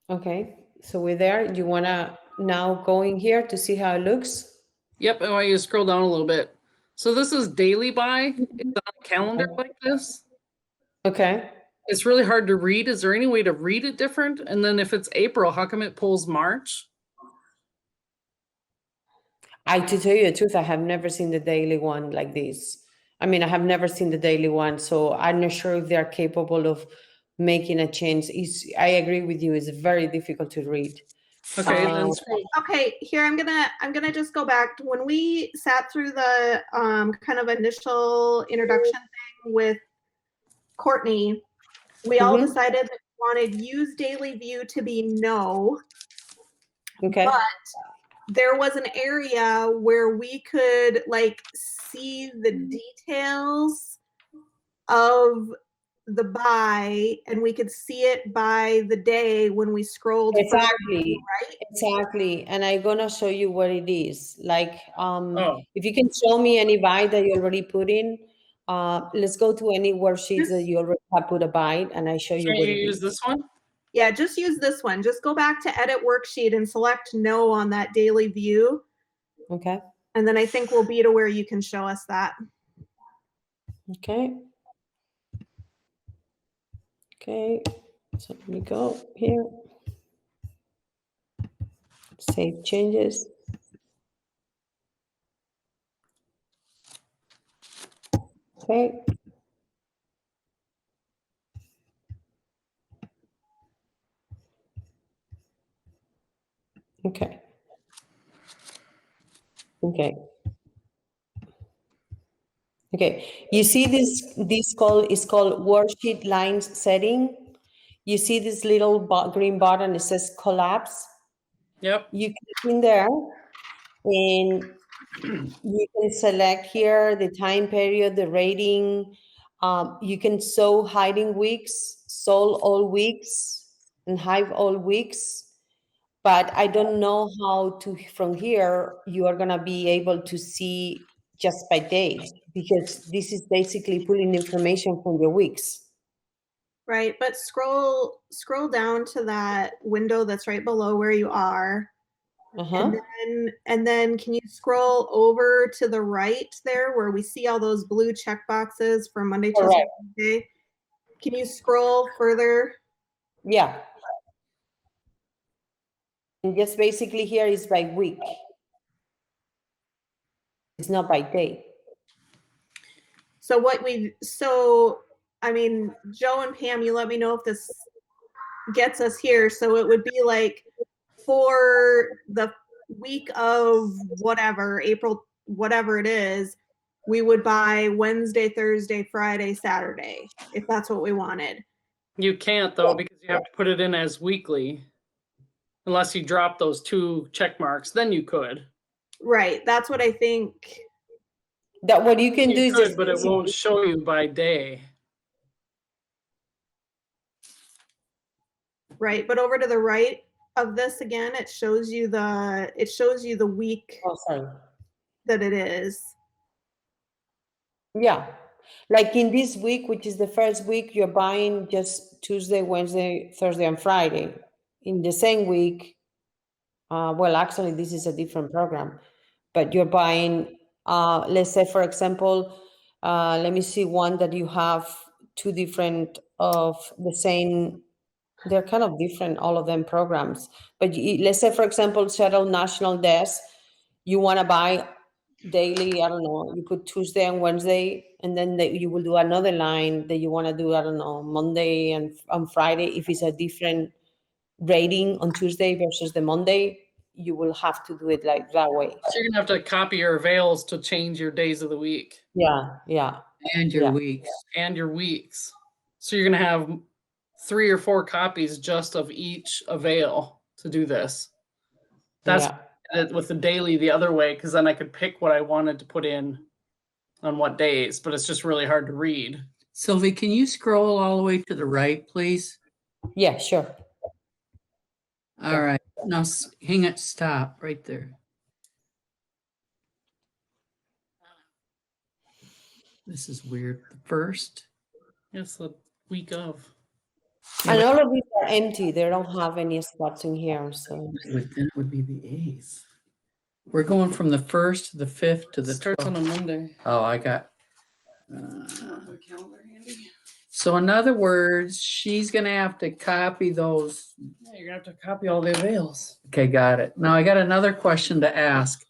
Okay. So we're there. You wanna now go in here to see how it looks?
yep, I want you to scroll down a little bit. So this is daily buy. It's on a calendar like this.
Okay.
It's really hard to read. Is there any way to read it different? And then if it's April, how come it pulls March?
To tell you the truth, I have never seen the daily one like this. I mean, I have never seen the daily one, so I'm not sure if they're capable of making a change. I agree with you, it's very difficult to read.
Okay, and then scroll.
Okay, here I'm gonna just go back to when we sat through the kind of initial introduction thing with Courtney. We all
Mhm.
decided that we wanted use daily view to be no,
Okay.
but there was an area where we could like see the details of the buy, and we could see it by the day when we scrolled further,
Exactly.
right?
Exactly. And I'm gonna show you what it is. Like,
Oh.
if you can show me any buy that you already put in, let's go to any worksheets that you already have put a buy, and I show you
Can
what
you
it
use
is.
this one?
Yeah, just use this one. Just go back to edit worksheet and select no on that daily view.
Okay.
And then I think we'll be to where you can show us that.
Okay. Okay. So let me go here. Save changes. Okay. Okay. Okay. Okay. You see this is called worksheet lines setting. You see this little green button, it says collapse.
Yep.
You click in there and you can select here the time period, the rating. You can show hiding weeks, sold all weeks, and hide all weeks. But I don't know how to, from here, you are gonna be able to see just by days, because this is basically pulling information from your weeks.
Right, but scroll down to that window that's right below where you are.
Uh-huh.
And then can you scroll over to the right there where we see all those blue check boxes for Monday, Tuesday,
Correct.
Wednesday? Can you scroll further?
Yeah. And just basically here is by week. It's not by day.
So I mean, Joe and Pam, you let me know if this gets us here. So it would be like for the week of whatever, April, whatever it is, we would buy Wednesday, Thursday, Friday, Saturday, if that's what we wanted.
You can't though, because you have to put it in as weekly. Unless you drop those 2 check marks, then you could.
Right. That's what I think.
That what you can do
You
is
could,
just
but it won't show you by day.
Right. But over to the right of this again, it shows you the week
oh, sorry.
that it is.
Yeah. Like in this week, which is the first week, you're buying just Tuesday, Wednesday, Thursday, and Friday. In the same week, well, actually, this is a different program, but you're buying, let's say, for example, let me see one that you have 2 different of the same, they're kind of different, all of them programs. But let's say, for example, Settle National Desk, you want to buy daily, I don't know, you put Tuesday and Wednesday, and then you will do another line that you want to do, I don't know, Monday and on Friday. If it's a different rating on Tuesday versus the Monday, you will have to do it like that way.
So you're gonna have to copy your avails to change your days of the week
Yeah, yeah.
And your
Yeah.
weeks.
and your weeks. So you're gonna have 3 or 4 copies just of each avail to do this. That's
Yeah.
with the daily the other way, because then I could pick what I wanted to put in on what days, but it's just really hard to read.
Sylvie, can you scroll all the way to the right, please?
Yeah, sure.
All right. Now hang it, stop right there. This is weird. The first.
It's the week of.
Yeah,
And all of these are empty. They don't have any spots in here. So
but then it would be the 8th. We're going from the 1st to the 5th to the
Starts
12th.
on a Monday.
Oh, I got. So in other words, she's gonna have to copy those.
Yeah, you're gonna have to copy all the avails.
Okay, got it. Now I got another question to ask.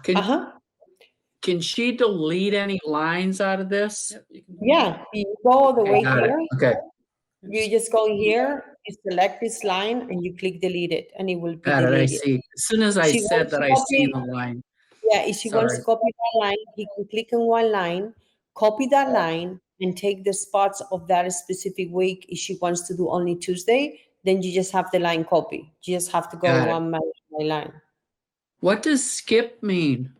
Can she delete any lines out of this?
Yep, you can.
yeah, you go all the way
Okay, got it.
here.
Okay,
You just go here, you select this line, and you click delete it, and it will be
got it. I
deleted.
see. As soon as I
She
said
wants
that,
to
I see
copy-
the line.
Yeah, if she wants to
Sorry.
copy that line, he can click on one line, copy that line, and take the spots of that specific week. If she wants to do only Tuesday, then you just have the line copy. You just have to go
Got it.
one by line.
What does skip mean?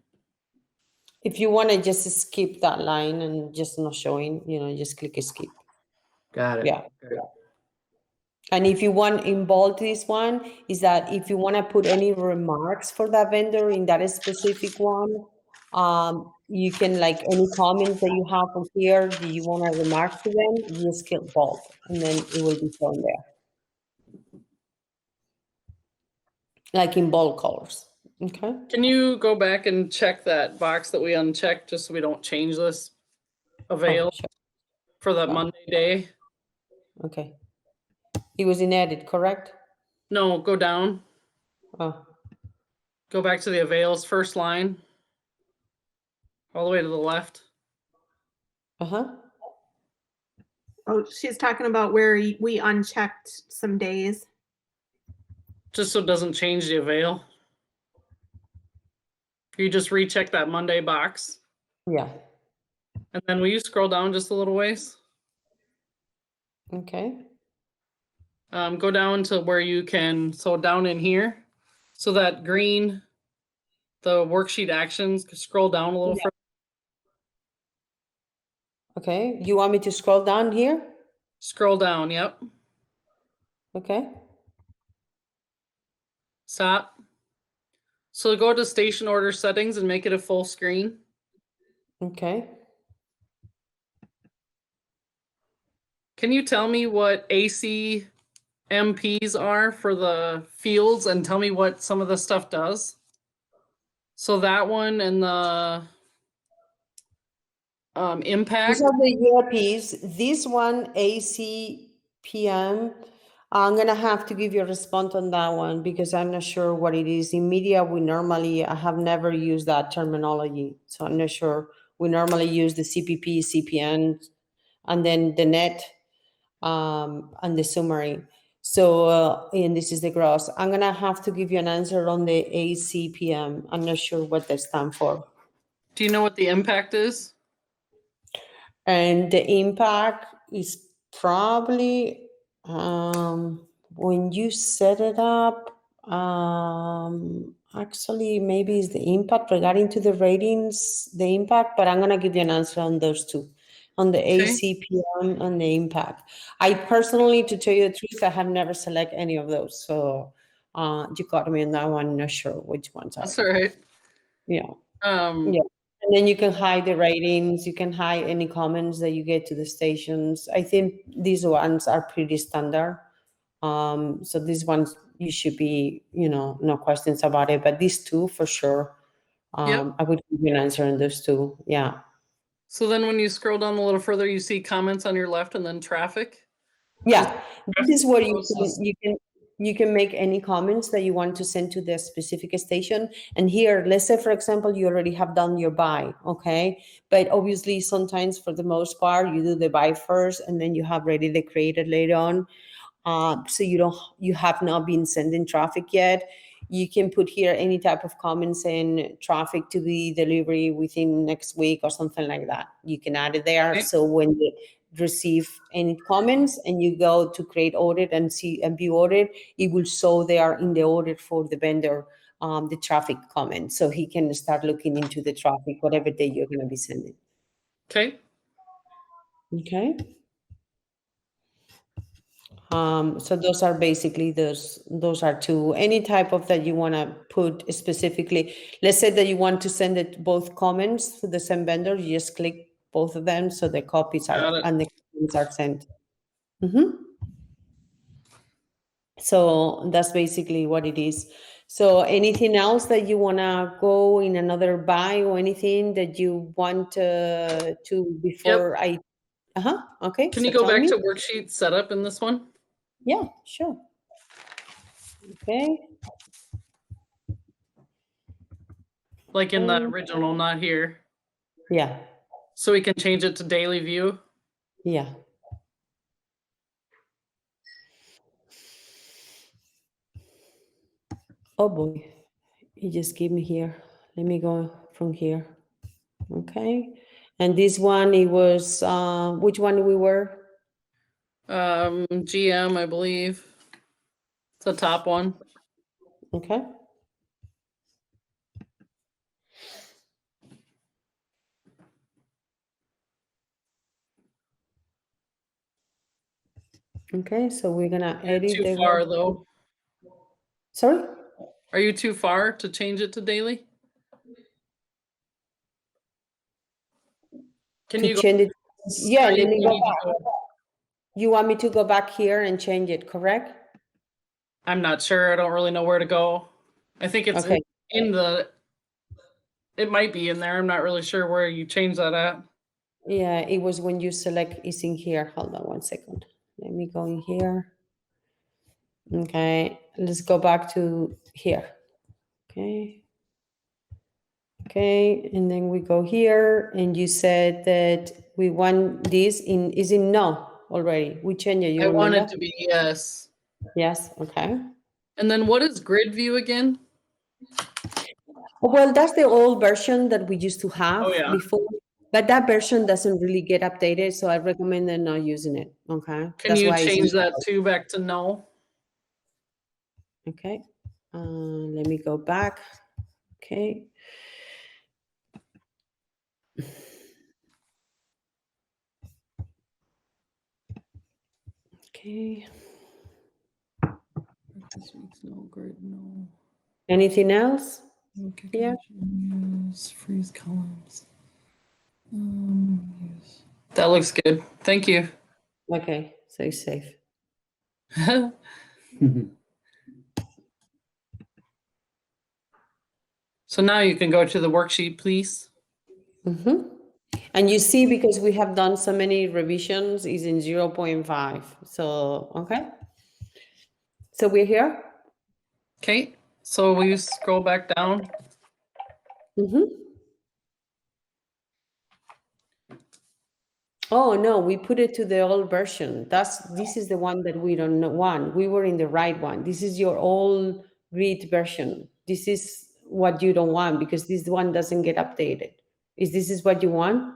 If you want to just skip that line and just not showing, just click skip.
Got it.
Yeah.
Okay.
And if you want in bold, this one is that if you want to put any remarks for that vendor in that specific one, you can, like, any comments that you have on here, do you want to remark to them, you just click bold, and then it will be shown there. Like in bold colors. Okay.
Can you go back and check that box that we unchecked just so we don't change this avail
Oh, sure.
for that Monday day?
Okay. It was in edit, correct?
No, go down.
Oh,
Go back to the avails first line. All the way to the left.
uh-huh.
Oh, she's talking about where we unchecked some days.
Just so it doesn't change the avail. You just recheck that Monday box.
Yeah.
And then will you scroll down just a little ways?
Okay.
Go down to where you can, so down in here. So that green, the worksheet actions, scroll down a little further.
Okay. You want me to scroll down here?
Scroll down, yep.
Okay.
Stop. So go to station order settings and make it a full screen.
Okay.
Can you tell me what ACMPs are for the fields and tell me what some of the stuff does? So that one and the impact.
These are the ERPs. This one, ACPM, I'm gonna have to give you a response on that one because I'm not sure what it is. In media, I have never used that terminology, so I'm not sure. We normally use the CPP, CPN, and then the net, and the summary. So, and this is the gross. I'm gonna have to give you an answer on the ACPM. I'm not sure what they stand for.
Do you know what the impact is?
And the impact is probably when you set it up, actually maybe it's the impact regarding to the ratings, the impact, but I'm gonna give you an answer on those two, on the
Okay.
ACPM and the impact. I personally, to tell you the truth, I have never select any of those. So you got me on that one, not sure which ones are.
That's all right.
Yeah.
Yeah.
And then you can hide the ratings, you can hide any comments that you get to the stations. I think these ones are pretty standard. So these ones you should be, no questions about it. But these two for sure.
Yep.
I would give you an answer on those two. Yeah.
So then when you scroll down a little further, you see comments on your left and then traffic.
Yeah. This is where
Process.
you can make any comments that you want to send to the specific station. And here, let's say, for example, you already have done your buy, okay? But obviously, sometimes for the most part, you do the buy first and then you have ready the created later on. So you have not been sending traffic yet. You can put here any type of comments saying traffic to be delivery within next week or something like that. You can add it there.
Okay.
So when you receive any comments and you go to create audit and view audit, it will show there in the audit for the vendor the traffic comment, so he can start looking into the traffic whatever day you're going to be sending.
Okay.
Okay. So those are basically those are two. Any type of that you want to put specifically. Let's say that you want to send it both comments to the same vendor. You just click both of them so the copies
Got
are
it.
and the comments are sent. So that's basically what it is. So anything else that you want to go in another buy or anything that you want to before I. Okay.
Can
so
you go
tell
back
me.
to worksheet setup in this one?
Yeah, sure. Okay.
Like in the original, not here.
Yeah.
So we can change it to daily view.
Yeah. Oh boy, he just gave me here. Let me go from here. Okay. And this one, it was, which one we were?
GM, I believe. It's the top one.
Okay. Okay, so we're gonna
You're
edit
too
the.
far though.
Sorry?
Are you too far to change it to daily? Can
To
you go?
change it? Yeah,
Or
let me go
need to
back. You want me to go back here and change it, correct?
I'm not sure. I don't really know where to go. I think it's
Okay.
in the. It might be in there. I'm not really sure where you change that at.
Yeah, it was when you select, it's in here. Hold on 1 second. Let me go in here. Okay, let's go back to here. Okay. Okay, and then we go here, and you said that we want this is in no already. We changed it. You
I want
remember?
it to be yes.
Yes. Okay.
And then what is grid view again?
Well, that's the old version that we used to have
Oh, yeah.
before, but that version doesn't really get updated, so I recommend them not using it. Okay.
Can
That's
you
why
change that too back to no?
Okay. Let me go back. Okay. Okay.
This week's no grid, no.
Anything else?
Okay,
Yeah.
use freeze columns. Yes. That looks good. Thank you.
Okay, stay safe.
So now you can go to the worksheet, please.
Mm-hmm. And you see, because we have done so many revisions, is in 0.5. So, okay. So we're here?
Okay, so we scroll back down.
Mm-hmm. Oh, no, we put it to the old version. This is the one that we don't want. We were in the right one. This is your old grid version. This is what you don't want because this one doesn't get updated. This is what you want?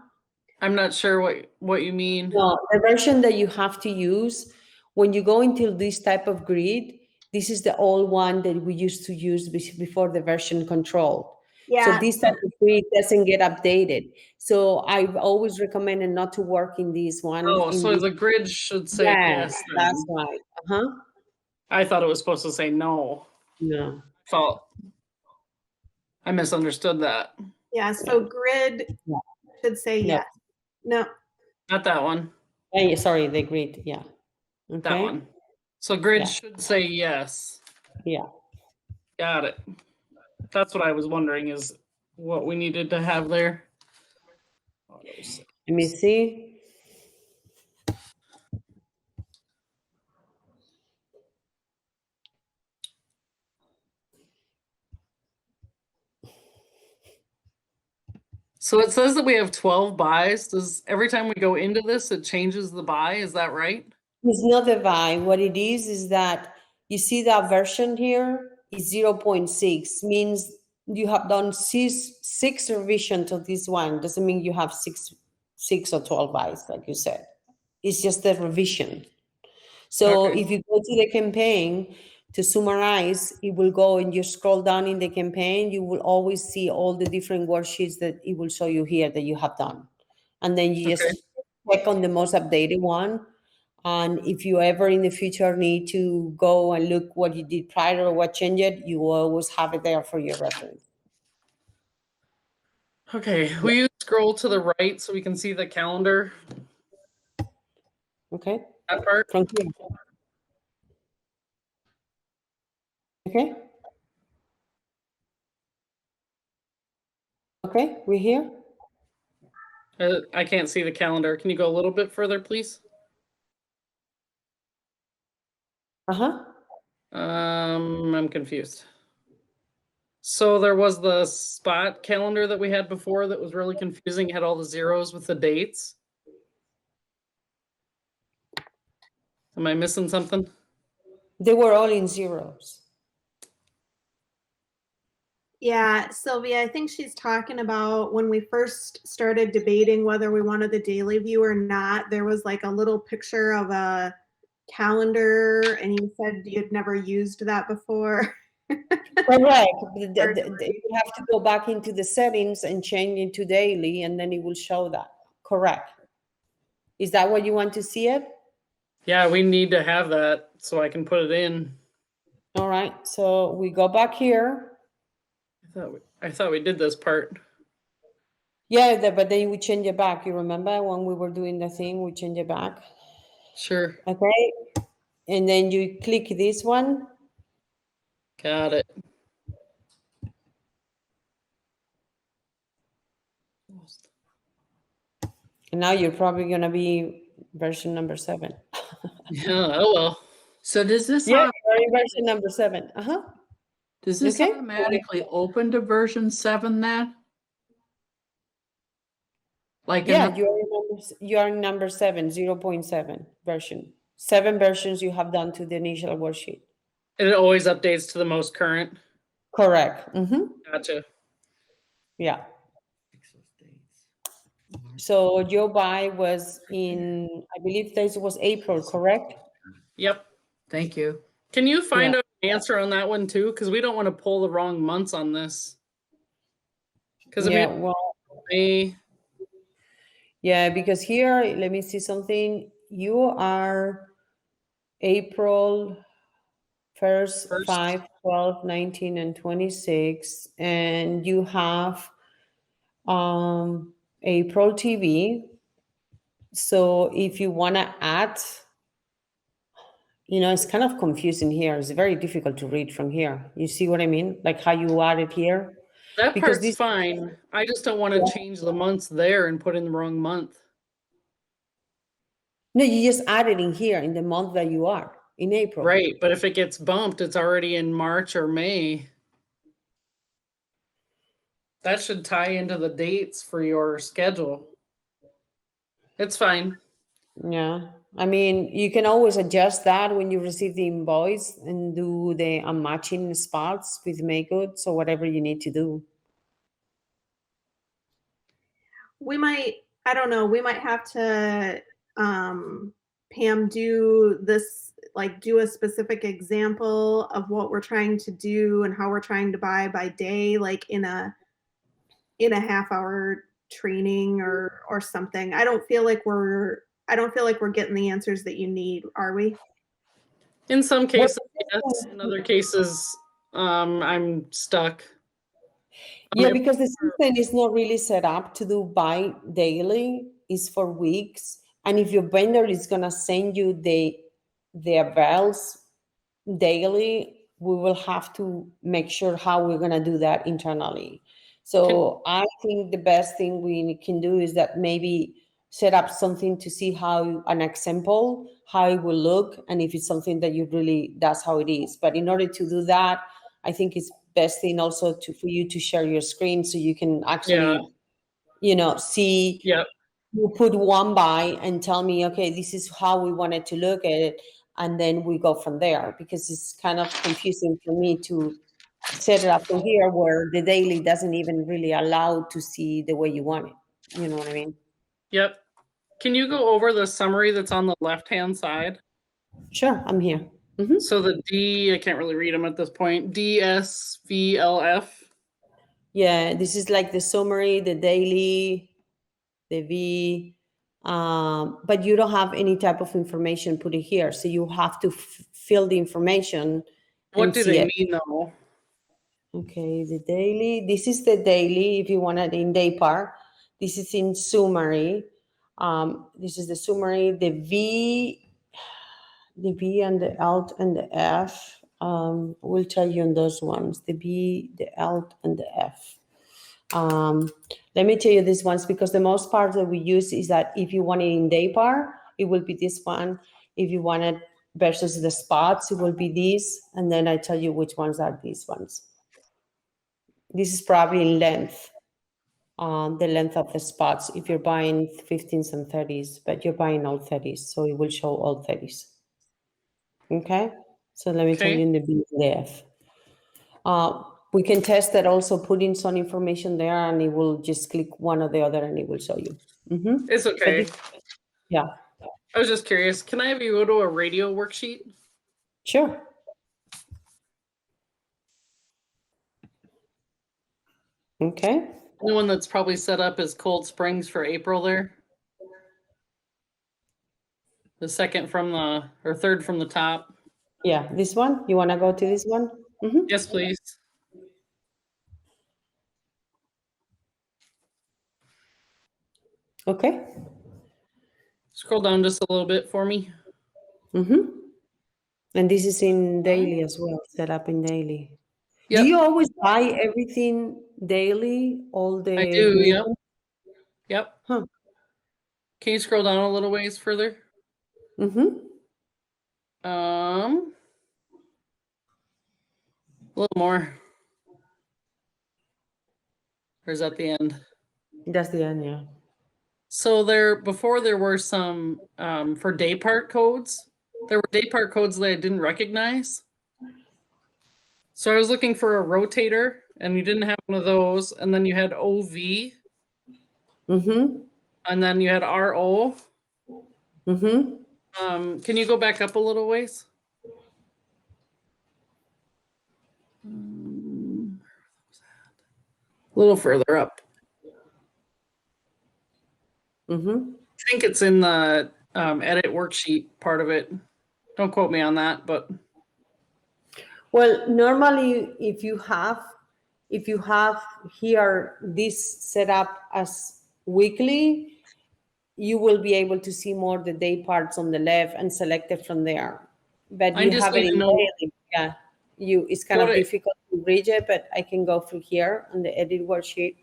I'm not sure what you mean.
No, the version that you have to use when you go into this type of grid, this is the old one that we used to use before the version control. So
Yeah.
this type of grid doesn't get updated. So I've always recommended not to work in this one.
Oh, so the grid should say
yes,
yes.
that's
Then.
right. Uh-huh.
I thought it was supposed to say no.
No.
I misunderstood that.
Yeah, so grid
Yeah.
should say
No.
yes. No.
Not that one.
Sorry, the grid. Yeah. Okay.
That one. So grid
Yeah.
should say yes.
Yeah.
Got it. That's what I was wondering is what we needed to have there.
Let me see.
So it says that we have 12 buys. Does every time we go into this, it changes the buy? Is that right?
It's not the vibe. What it is that you see that version here is 0.6, means you have done six revision to this one. Doesn't mean you have six or 12 buys, like you said. It's just the revision. So
Okay.
if you go to the campaign to summarize, it will go and you scroll down in the campaign, you will always see all the different worksheets that it will show you here that you have done. And then you just click on the most updated one. And if you ever in the future need to go and look what you did prior or what changed, you will always have it there for your reference.
Okay. Will you scroll to the right so we can see the calendar?
Okay?
That part?
From here. Okay? Okay, we're here.
I can't see the calendar. Can you go a little bit further, please?
Uh-huh.
I'm confused. So there was the spot calendar that we had before that was really confusing. It had all the zeros with the dates. Am I missing something?
They were all in zeros.
Yeah, Sylvia, I think she's talking about when we first started debating whether we wanted the daily view or not, there was like a little picture of a calendar and you said you'd never used that before.
Correct. You have to go back into the settings and change it to daily, and then it will show that. Correct. Is that what you want to see it?
Yeah, we need to have that so I can put it in.
All right. So we go back here.
I thought we did this part.
Yeah, but then we change it back. You remember when we were doing the thing, we change it back.
Sure.
Okay. And then you click this one.
Got it.
And now you're probably going to be version number 7.
Yeah, oh well.
So does this
Yeah, you're in version number 7. Uh-huh.
does this
Okay.
automatically open to version 7 then? Like
Yeah, you are in number 7, 0.7 version. 7 versions you have done to the initial worksheet.
It always updates to the most current.
Correct. Mm-hmm.
Gotcha.
Yeah. So your buy was in, I believe this was April, correct?
Yep.
Thank you.
Can you find an answer on that one too? Because we don't want to pull the wrong months on this. Because I mean,
well,
May.
yeah, because here, let me see something. You are April 1st, 5, 12, 19, and 26, and you have April TV. So if you want to add, it's kind of confusing here. It's very difficult to read from here. You see what I mean? Like how you add it here?
That
Because
part's
this-
fine. I just don't want to change the months there and put in the wrong month.
No, you just add it in here in the month that you are, in April.
Right, but if it gets bumped, it's already in March or May. That should tie into the dates for your schedule. It's fine.
Yeah. I mean, you can always adjust that when you receive the invoice and do the unmatching spots with make goods or whatever you need to do.
We might, I don't know, we might have to, Pam, do this, like do a specific example of what we're trying to do and how we're trying to buy by day, like in a half-hour training or something. I don't feel like we're getting the answers that you need, are we?
In some cases, yes. In other cases, I'm stuck.
Yeah, because the system is not really set up to do by daily, it's for weeks. And if your vendor is gonna send you the bills daily, we will have to make sure how we're gonna do that internally. So I think the best thing we can do is that maybe set up something to see how an example, how it will look, and if it's something that you really, that's how it is. But in order to do that, I think it's best thing also for you to share your screen so you can actually, see.
Yep.
You put one by and tell me, okay, this is how we want it to look at it, and then we go from there, because it's kind of confusing for me to set it up from here where the daily doesn't even really allow to see the way you want it. You know what I mean?
Yep. Can you go over the summary that's on the left-hand side?
Sure, I'm here.
So the D, I can't really read them at this point. DSVLF.
Yeah, this is like the summary, the daily, the V, but you don't have any type of information put it here. So you have to fill the information.
What do they mean though?
Okay, the daily, this is the daily, if you want it in day par. This is in summary. This is the summary, the V and the Alt and the F. We'll tell you on those ones, the B, the Alt and the F. Let me tell you these ones, because the most part that we use is that if you want it in day par, it will be this one. If you want it versus the spots, it will be these. And then I tell you which ones are these ones. This is probably in length, the length of the spots, if you're buying 15s and 30s, but you're buying all 30s, so it will show all 30s. Okay, so let me tell you in the B and the F. We can test that also, put in some information there, and it will just click one or the other and it will show you.
It's okay.
Yeah.
I was just curious. Can I have you go to a radio worksheet?
Sure. Okay.
The one that's probably set up as Cold Springs for April there. The second from the, or third from the top.
Yeah, this one. You want to go to this one?
Yes, please.
Okay.
Scroll down just a little bit for me.
And this is in daily as well, set up in daily.
Yep.
Do you always buy everything daily? All the
I do, yep.
Bluehorn?
Yep.
Huh.
Can you scroll down a little ways further? A little more. Or is that the end?
That's the end, yeah.
So before there were some for day part codes. There were day part codes that I didn't recognize. So I was looking for a rotator, and you didn't have one of those. And then you had OV. And then you had RO. Can you go back up a little ways? A little further up. I think it's in the edit worksheet part of it. Don't quote me on that, but.
Well, normally if you have here this set up as weekly, you will be able to see more the day parts on the left and select it from there. But
I
you
just
have it
need to
in
know-
daily. Yeah, it's kind
Go
of
to-
difficult to read it, but I can go through here on the edit worksheet.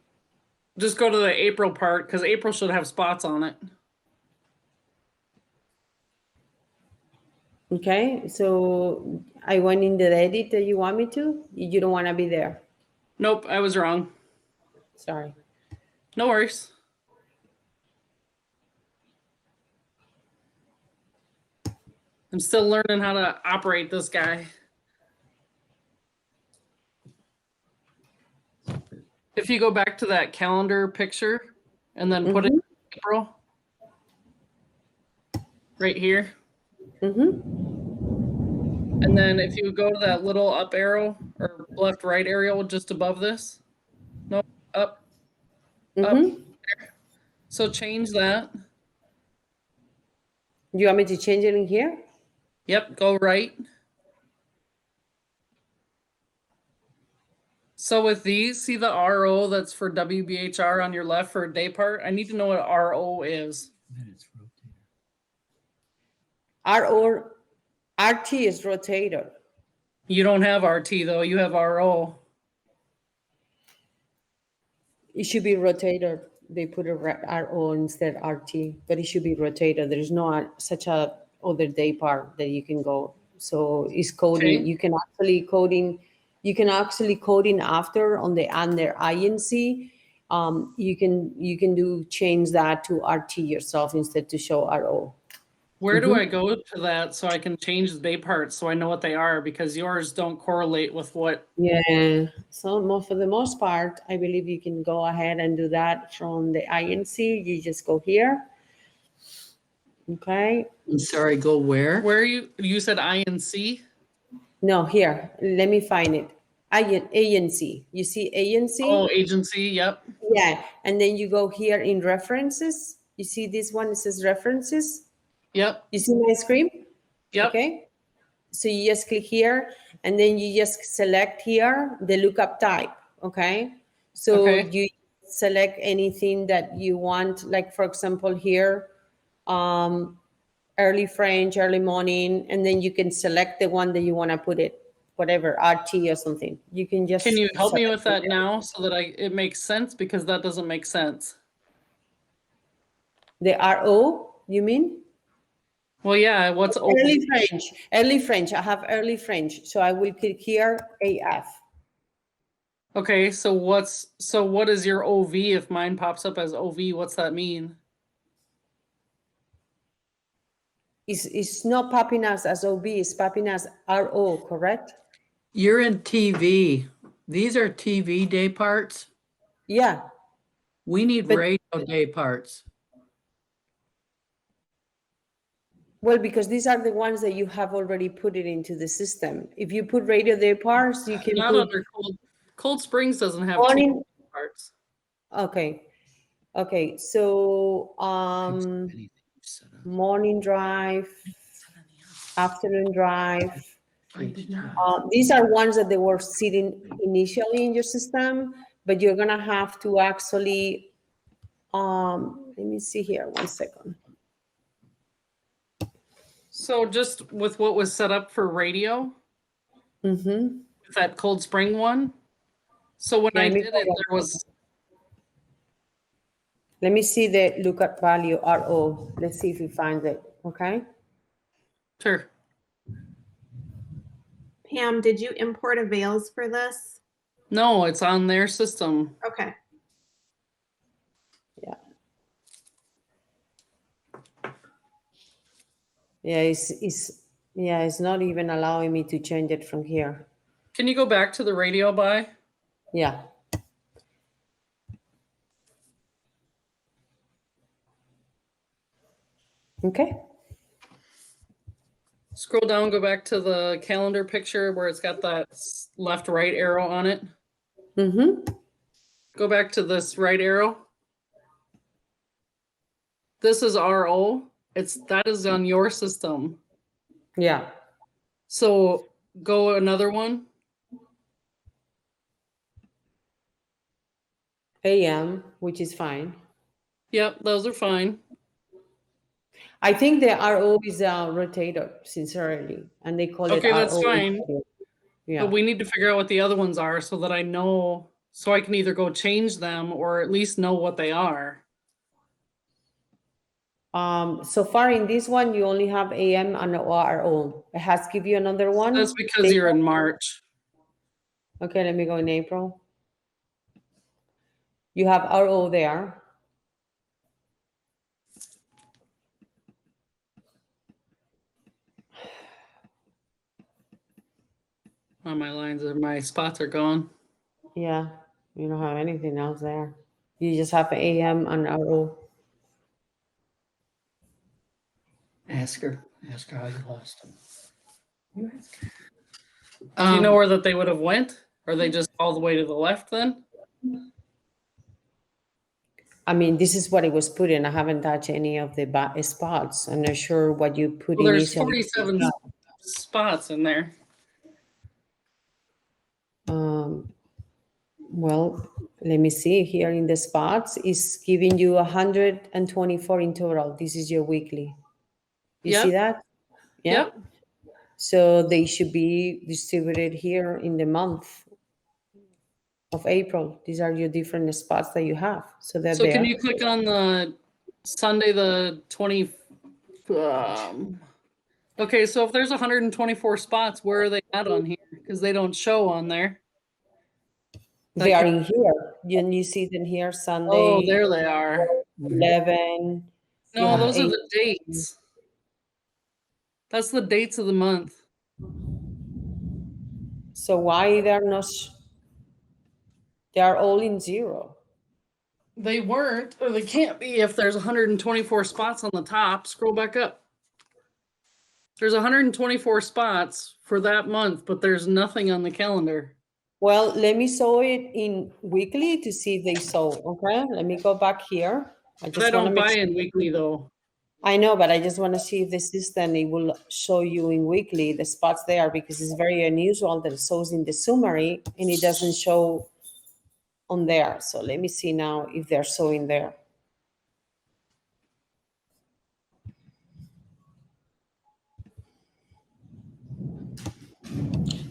Just go to the April part because April should have spots on it.
Okay, so I went in the edit that you want me to. You don't want to be there.
Nope, I was wrong.
Sorry.
No worries. I'm still learning how to operate this guy. If you go back to that calendar picture and then put it in April, right here. And then if you go to that little up arrow or left right arrow just above this, no, up, up. So change that.
You want me to change it in here?
Yep, go right. So with these, see the RO that's for WBHR on your left for a day part? I need to know what RO is.
RT is rotator.
You don't have RT though, you have RO.
It should be rotator. They put a RO instead RT, but it should be rotator. There is no such a other day part that you can go. So it's coding.
Okay.
You can actually coding after on the under INC. You can do change that to RT yourself instead to show RO.
Where do I go to that so I can change the day parts so I know what they are because yours don't correlate with what?
Yeah. So for the most part, I believe you can go ahead and do that from the INC. You just go here. Okay.
I'm sorry, go where?
Where you said INC?
No, here. Let me find it. ANC. You see ANC?
Oh, agency, yep.
Yeah. And then you go here in references. You see this one, it says references.
Yep.
You see my screen?
Yep.
Okay. So you just click here and then you just select here the lookup type. Okay. So you select anything that you want, like for example here, early French, early morning, and then you can select the one that you want to put it, whatever, RT or something. You can just.
Can you help me with that
it.
now so that it makes sense because that doesn't make sense.
The RO, you mean?
Well, yeah, what's open?
Early French. I have early French. So I will click here, AF.
Okay, so what is your OV if mine pops up as OV? What's that mean?
It's not popping us as OB, it's popping us RO, correct?
You're in TV. These are TV day parts.
Yeah.
We need radio day parts.
Well, because these are the ones that you have already put it into the system. If you put radio day parts, you can
Not
put
under Cold Springs doesn't have
morning.
TV parts.
Okay. Okay. So morning drive, afternoon drive. These are ones that they were sitting initially in your system, but you're gonna have to actually let me see here 1 second.
So just with what was set up for radio, that Cold Spring one. So when I did it, there was.
Let me see the lookup value RO. Let's see if we find it. Okay.
Sure.
Pam, did you import avails for this?
No, it's on their system.
Okay.
Yeah. Yeah, it's not even allowing me to change it from here.
Can you go back to the radio by?
Yeah. Okay.
Scroll down, go back to the calendar picture where it's got that left right arrow on it. Go back to this right arrow. This is RO. That is on your system.
Yeah.
So go another one.
AM, which is fine.
Yep, those are fine.
I think the RO is a rotator, sincerely, and they call it
Okay, that's
RO.
fine.
Yeah.
But we need to figure out what the other ones are so that I know, so I can either go change them or at least know what they are.
So far in this one, you only have AM and RO. It has give you another one.
That's because you're in March.
Okay, let me go in April. You have RO there.
Oh, my spots are gone.
Yeah, you don't have anything else there. You just have AM and RO.
Ask her how you lost them.
Do you know where that they would have went? Are they just all the way to the left then?
I mean, this is what it was put in. I haven't touched any of the spots. I'm not sure what you put
Well,
in.
there's 47 spots in there.
Well, let me see here in the spots. It's giving you 124 in total. This is your weekly. You see
Yep.
that? Yeah.
Yep.
So they should be distributed here in the month of April. These are your different spots that you have. So they're
So
there.
can you click on the Sunday the 20? Okay, so if there's 124 spots, where are they at on here? Because they don't show on there.
They are in here. You see them here Sunday.
Oh, there they are.
11.
No, those are the dates. That's the dates of the month.
So why they're not? They are all in zero.
They weren't, or they can't be if there's 124 spots on the top. Scroll back up. There's 124 spots for that month, but there's nothing on the calendar.
Well, let me show it in weekly to see if they saw. Okay, let me go back here.
I don't buy in weekly though.
I know, but I just want to see if the system it will show you in weekly the spots there, because it's very unusual that it shows in the summary and it doesn't show on there. So let me see now if they're showing there.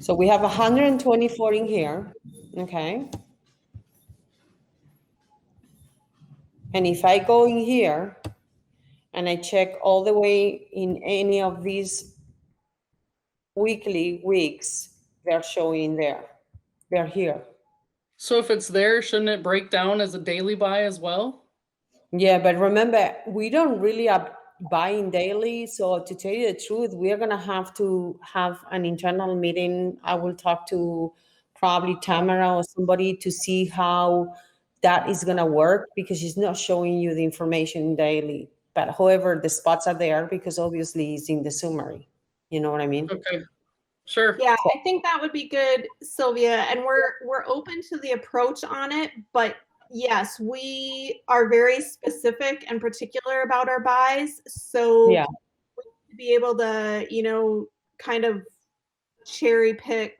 So we have 124 in here, okay? And if I go in here and I check all the way in any of these weekly weeks, they're showing there. They're here.
So if it's there, shouldn't it break down as a daily buy as well?
Yeah, but remember, we don't really buy in daily. So to tell you the truth, we are gonna have to have an internal meeting. I will talk to probably Tamara or somebody to see how that is gonna work, because she's not showing you the information daily. But however, the spots are there because obviously it's in the summary. You know what I mean?
Okay, sure.
Yeah, I think that would be good, Sylvia. And we're open to the approach on it, but yes, we are very specific and particular about our buys. So
Yeah.
to be able to, kind of cherry pick,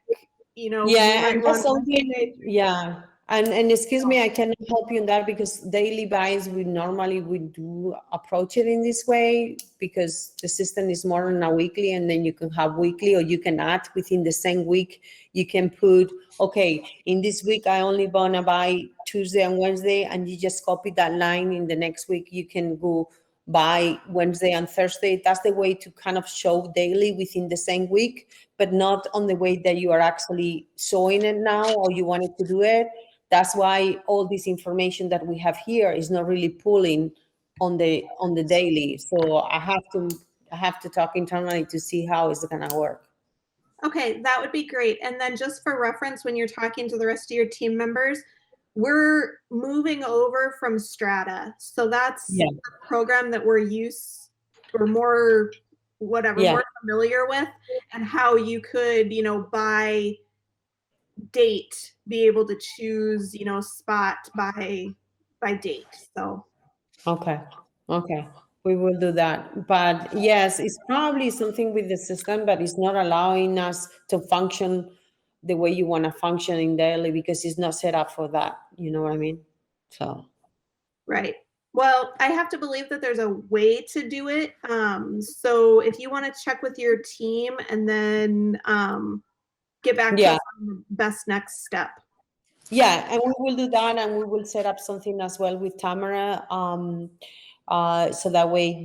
Yeah, and that's something. Yeah, and excuse me, I cannot help you in that, because daily buys we normally do approach it in this way, because the system is more on a weekly, and then you can have weekly, or you can add within the same week. You can put, okay, in this week I only wanna buy Tuesday and Wednesday, and you just copy that line. In the next week you can go buy Wednesday and Thursday. That's the way to kind of show daily within the same week, but not on the way that you are actually showing it now, or you wanted to do it. That's why all this information that we have here is not really pulling on the daily. So I have to talk internally to see how it's gonna work.
Okay, that would be great. And then just for reference, when you're talking to the rest of your team members, we're moving over from Strata. So that's
Yeah.
the program that we're more familiar with, and how you could, by date, be able to choose, spot by date. So
Okay. We will do that. But yes, it's probably something with the system, but it's not allowing us to function the way you want to function in daily, because it's not set up for that. You know what I mean? So.
right. Well, I have to believe that there's a way to do it. So if you want to check with your team and then get back to
Yeah.
us on the best next step.
Yeah, and we will do that, and we will set up something as well with Tamara, so that way,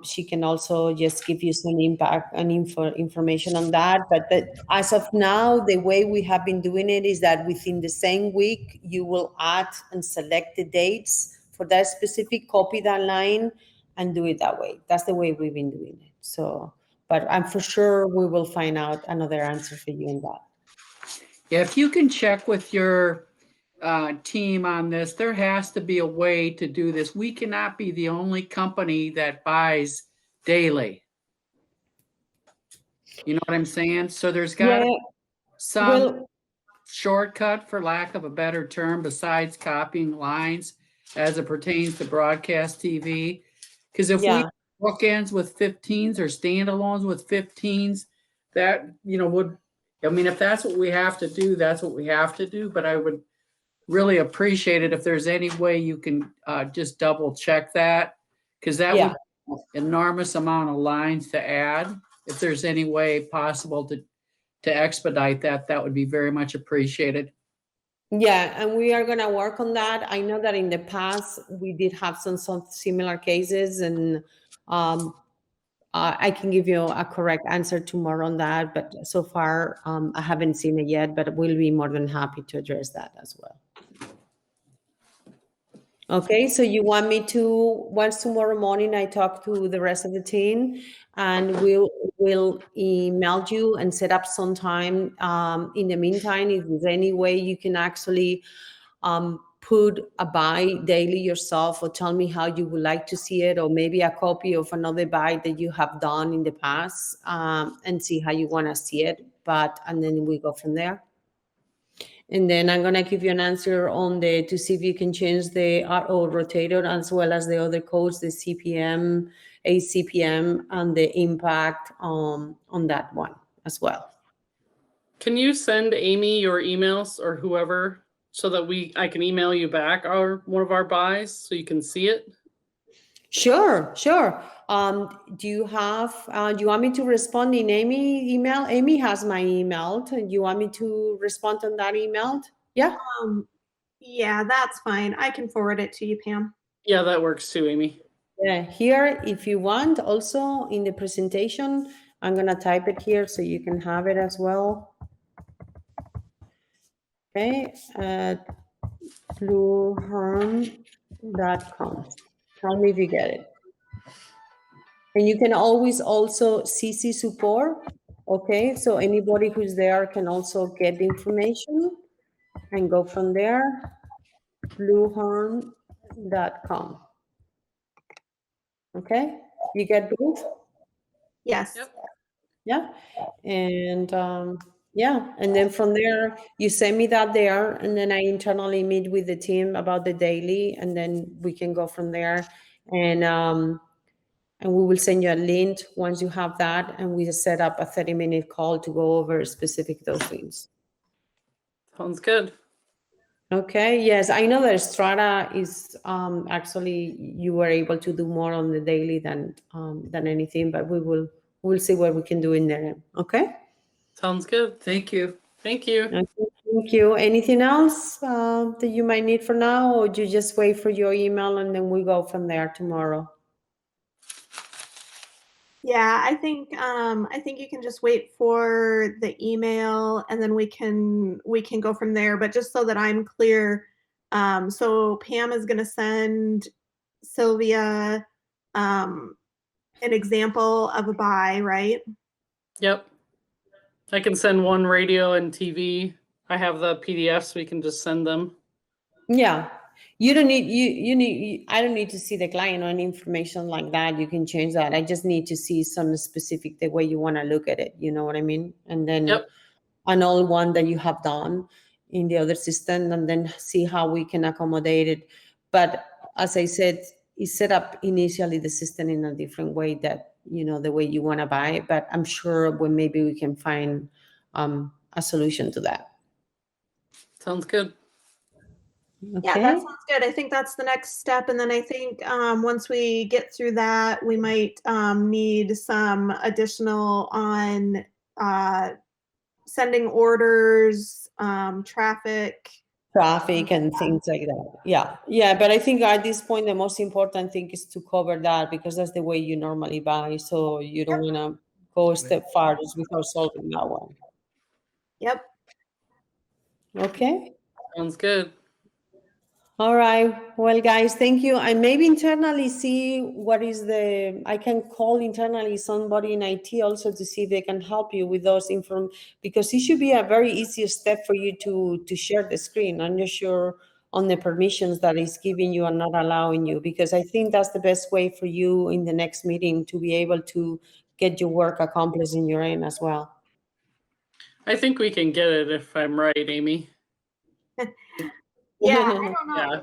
she can also just give you some impact and information on that. But as of now, the way we have been doing it is that within the same week, you will add and select the dates for that specific, copy that line, and do it that way. That's the way we've been doing it. So, but I'm for sure we will find out another answer for you on that.
Yeah, if you can check with your team on this, there has to be a way to do this. We cannot be the only company that buys daily. You know what I'm saying? So there's got
Yeah,
some
well,
shortcut, for lack of a better term, besides copying lines as it pertains to broadcast TV. Because if we
yeah.
bookends with 15s or standalones with 15s, that, would, if that's what we have to do, that's what we have to do. But I would really appreciate it if there's any way you can just double check that, because that
Yeah.
would be an enormous amount of lines to add. If there's any way possible to expedite that, that would be very much appreciated.
Yeah, and we are going to work on that. I know that in the past we did have some similar cases, and I can give you a correct answer tomorrow on that. But so far, I haven't seen it yet, but we'll be more than happy to address that as well. Okay, so you want me to, once tomorrow morning, I talk to the rest of the team, and we'll email you and set up some time. In the meantime, if there's any way you can actually put a buy daily yourself, or tell me how you would like to see it, or maybe a copy of another buy that you have done in the past, and see how you want to see it. And then we go from there. And then I'm gonna give you an answer on to see if you can change the RO rotator as well as the other codes, the CPM, ACPM, and the impact on that one as well.
Can you send Amy your emails or whoever so that I can email you back one of our buys so you can see it?
Sure. Do you want me to respond in Amy email? Amy has my email. Do you want me to respond on that email? Yeah.
Yeah, that's fine. I can forward it to you, Pam.
Yeah, that works too, Amy.
Yeah, here, if you want, also in the presentation, I'm gonna type it here so you can have it as well. Okay, at BluHorn.com. Tell me if you get it. And you can always also CC support. Okay, so anybody who's there can also get the information and go from there. BluHorn.com. Okay, you get both?
Yes.
Yep.
Yeah, and yeah, and then from there you send me that there, and then I internally meet with the team about the daily, and then we can go from there, and we will send you a link once you have that, and we just set up a 30-minute call to go over specific those things.
Sounds good.
Okay, yes, I know that Strata is actually you were able to do more on the daily than anything, but we'll see what we can do in there. Okay.
Sounds good.
Thank you.
Thank you.
Okay, thank you. Anything else that you might need for now, or you just wait for your email and then we go from there tomorrow?
Yeah, I think you can just wait for the email and then we can go from there. But just so that I'm clear, so Pam is going to send Sylvia an example of a buy, right?
Yep. I can send one radio and TV. I have the PDFs. We can just send them.
Yeah. You don't need I don't need to see the client or any information like that. You can change that. I just need to see some specific the way you want to look at it. You know what I mean? And then an old one that you have done in the other system, and then see how we can accommodate it. But as I said, it's set up initially the system in a different way that the way you want to buy it. But I'm sure maybe we can find a solution to that.
Sounds good.
Yeah,
Okay.
that sounds good. I think that's the next step. And then I think once we get through that, we might need some additional on sending orders, traffic.
Traffic and things like that. Yeah, but I think at this point the most important thing is to cover that because that's the way you normally buy. So you don't want to go a step farther without solving that one.
Yep.
Okay.
Sounds good.
All right. Well, guys, thank you. And maybe internally see what is I can call internally somebody in IT also to see if they can help you with those because it should be a very easy step for you to share the screen. I'm not sure on the permissions that is giving you and not allowing you, because I think that's the best way for you in the next meeting to be able to get your work accomplished in your end as well.
I think we can get it if I'm right, Amy.
Yeah, I don't know.
Yeah.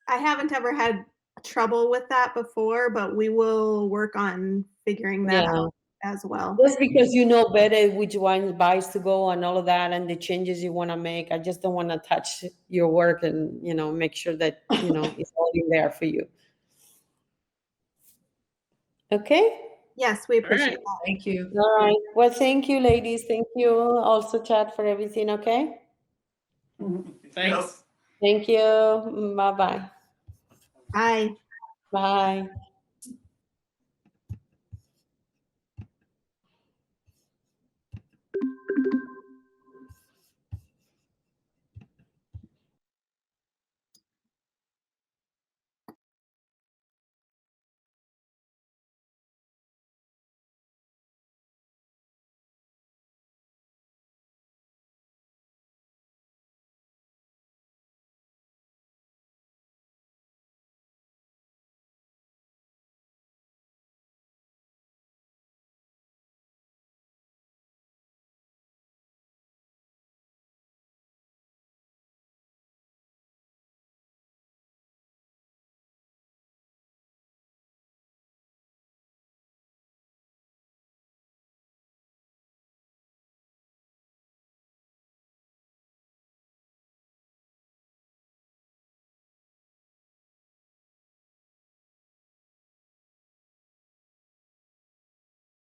I haven't ever had trouble with that before, but we will work on figuring that out as well.
Just because you know better which one buys to go and all of that and the changes you want to make. I just don't want to touch your work and, make sure that, it's all in there for you. Okay?
Yes, we appreciate
right.
that.
Thank you.
All right. Well, thank you, ladies. Thank you also, Chad, for everything. Okay?
Thanks.
Thank you. Bye-bye.
Bye.
Bye.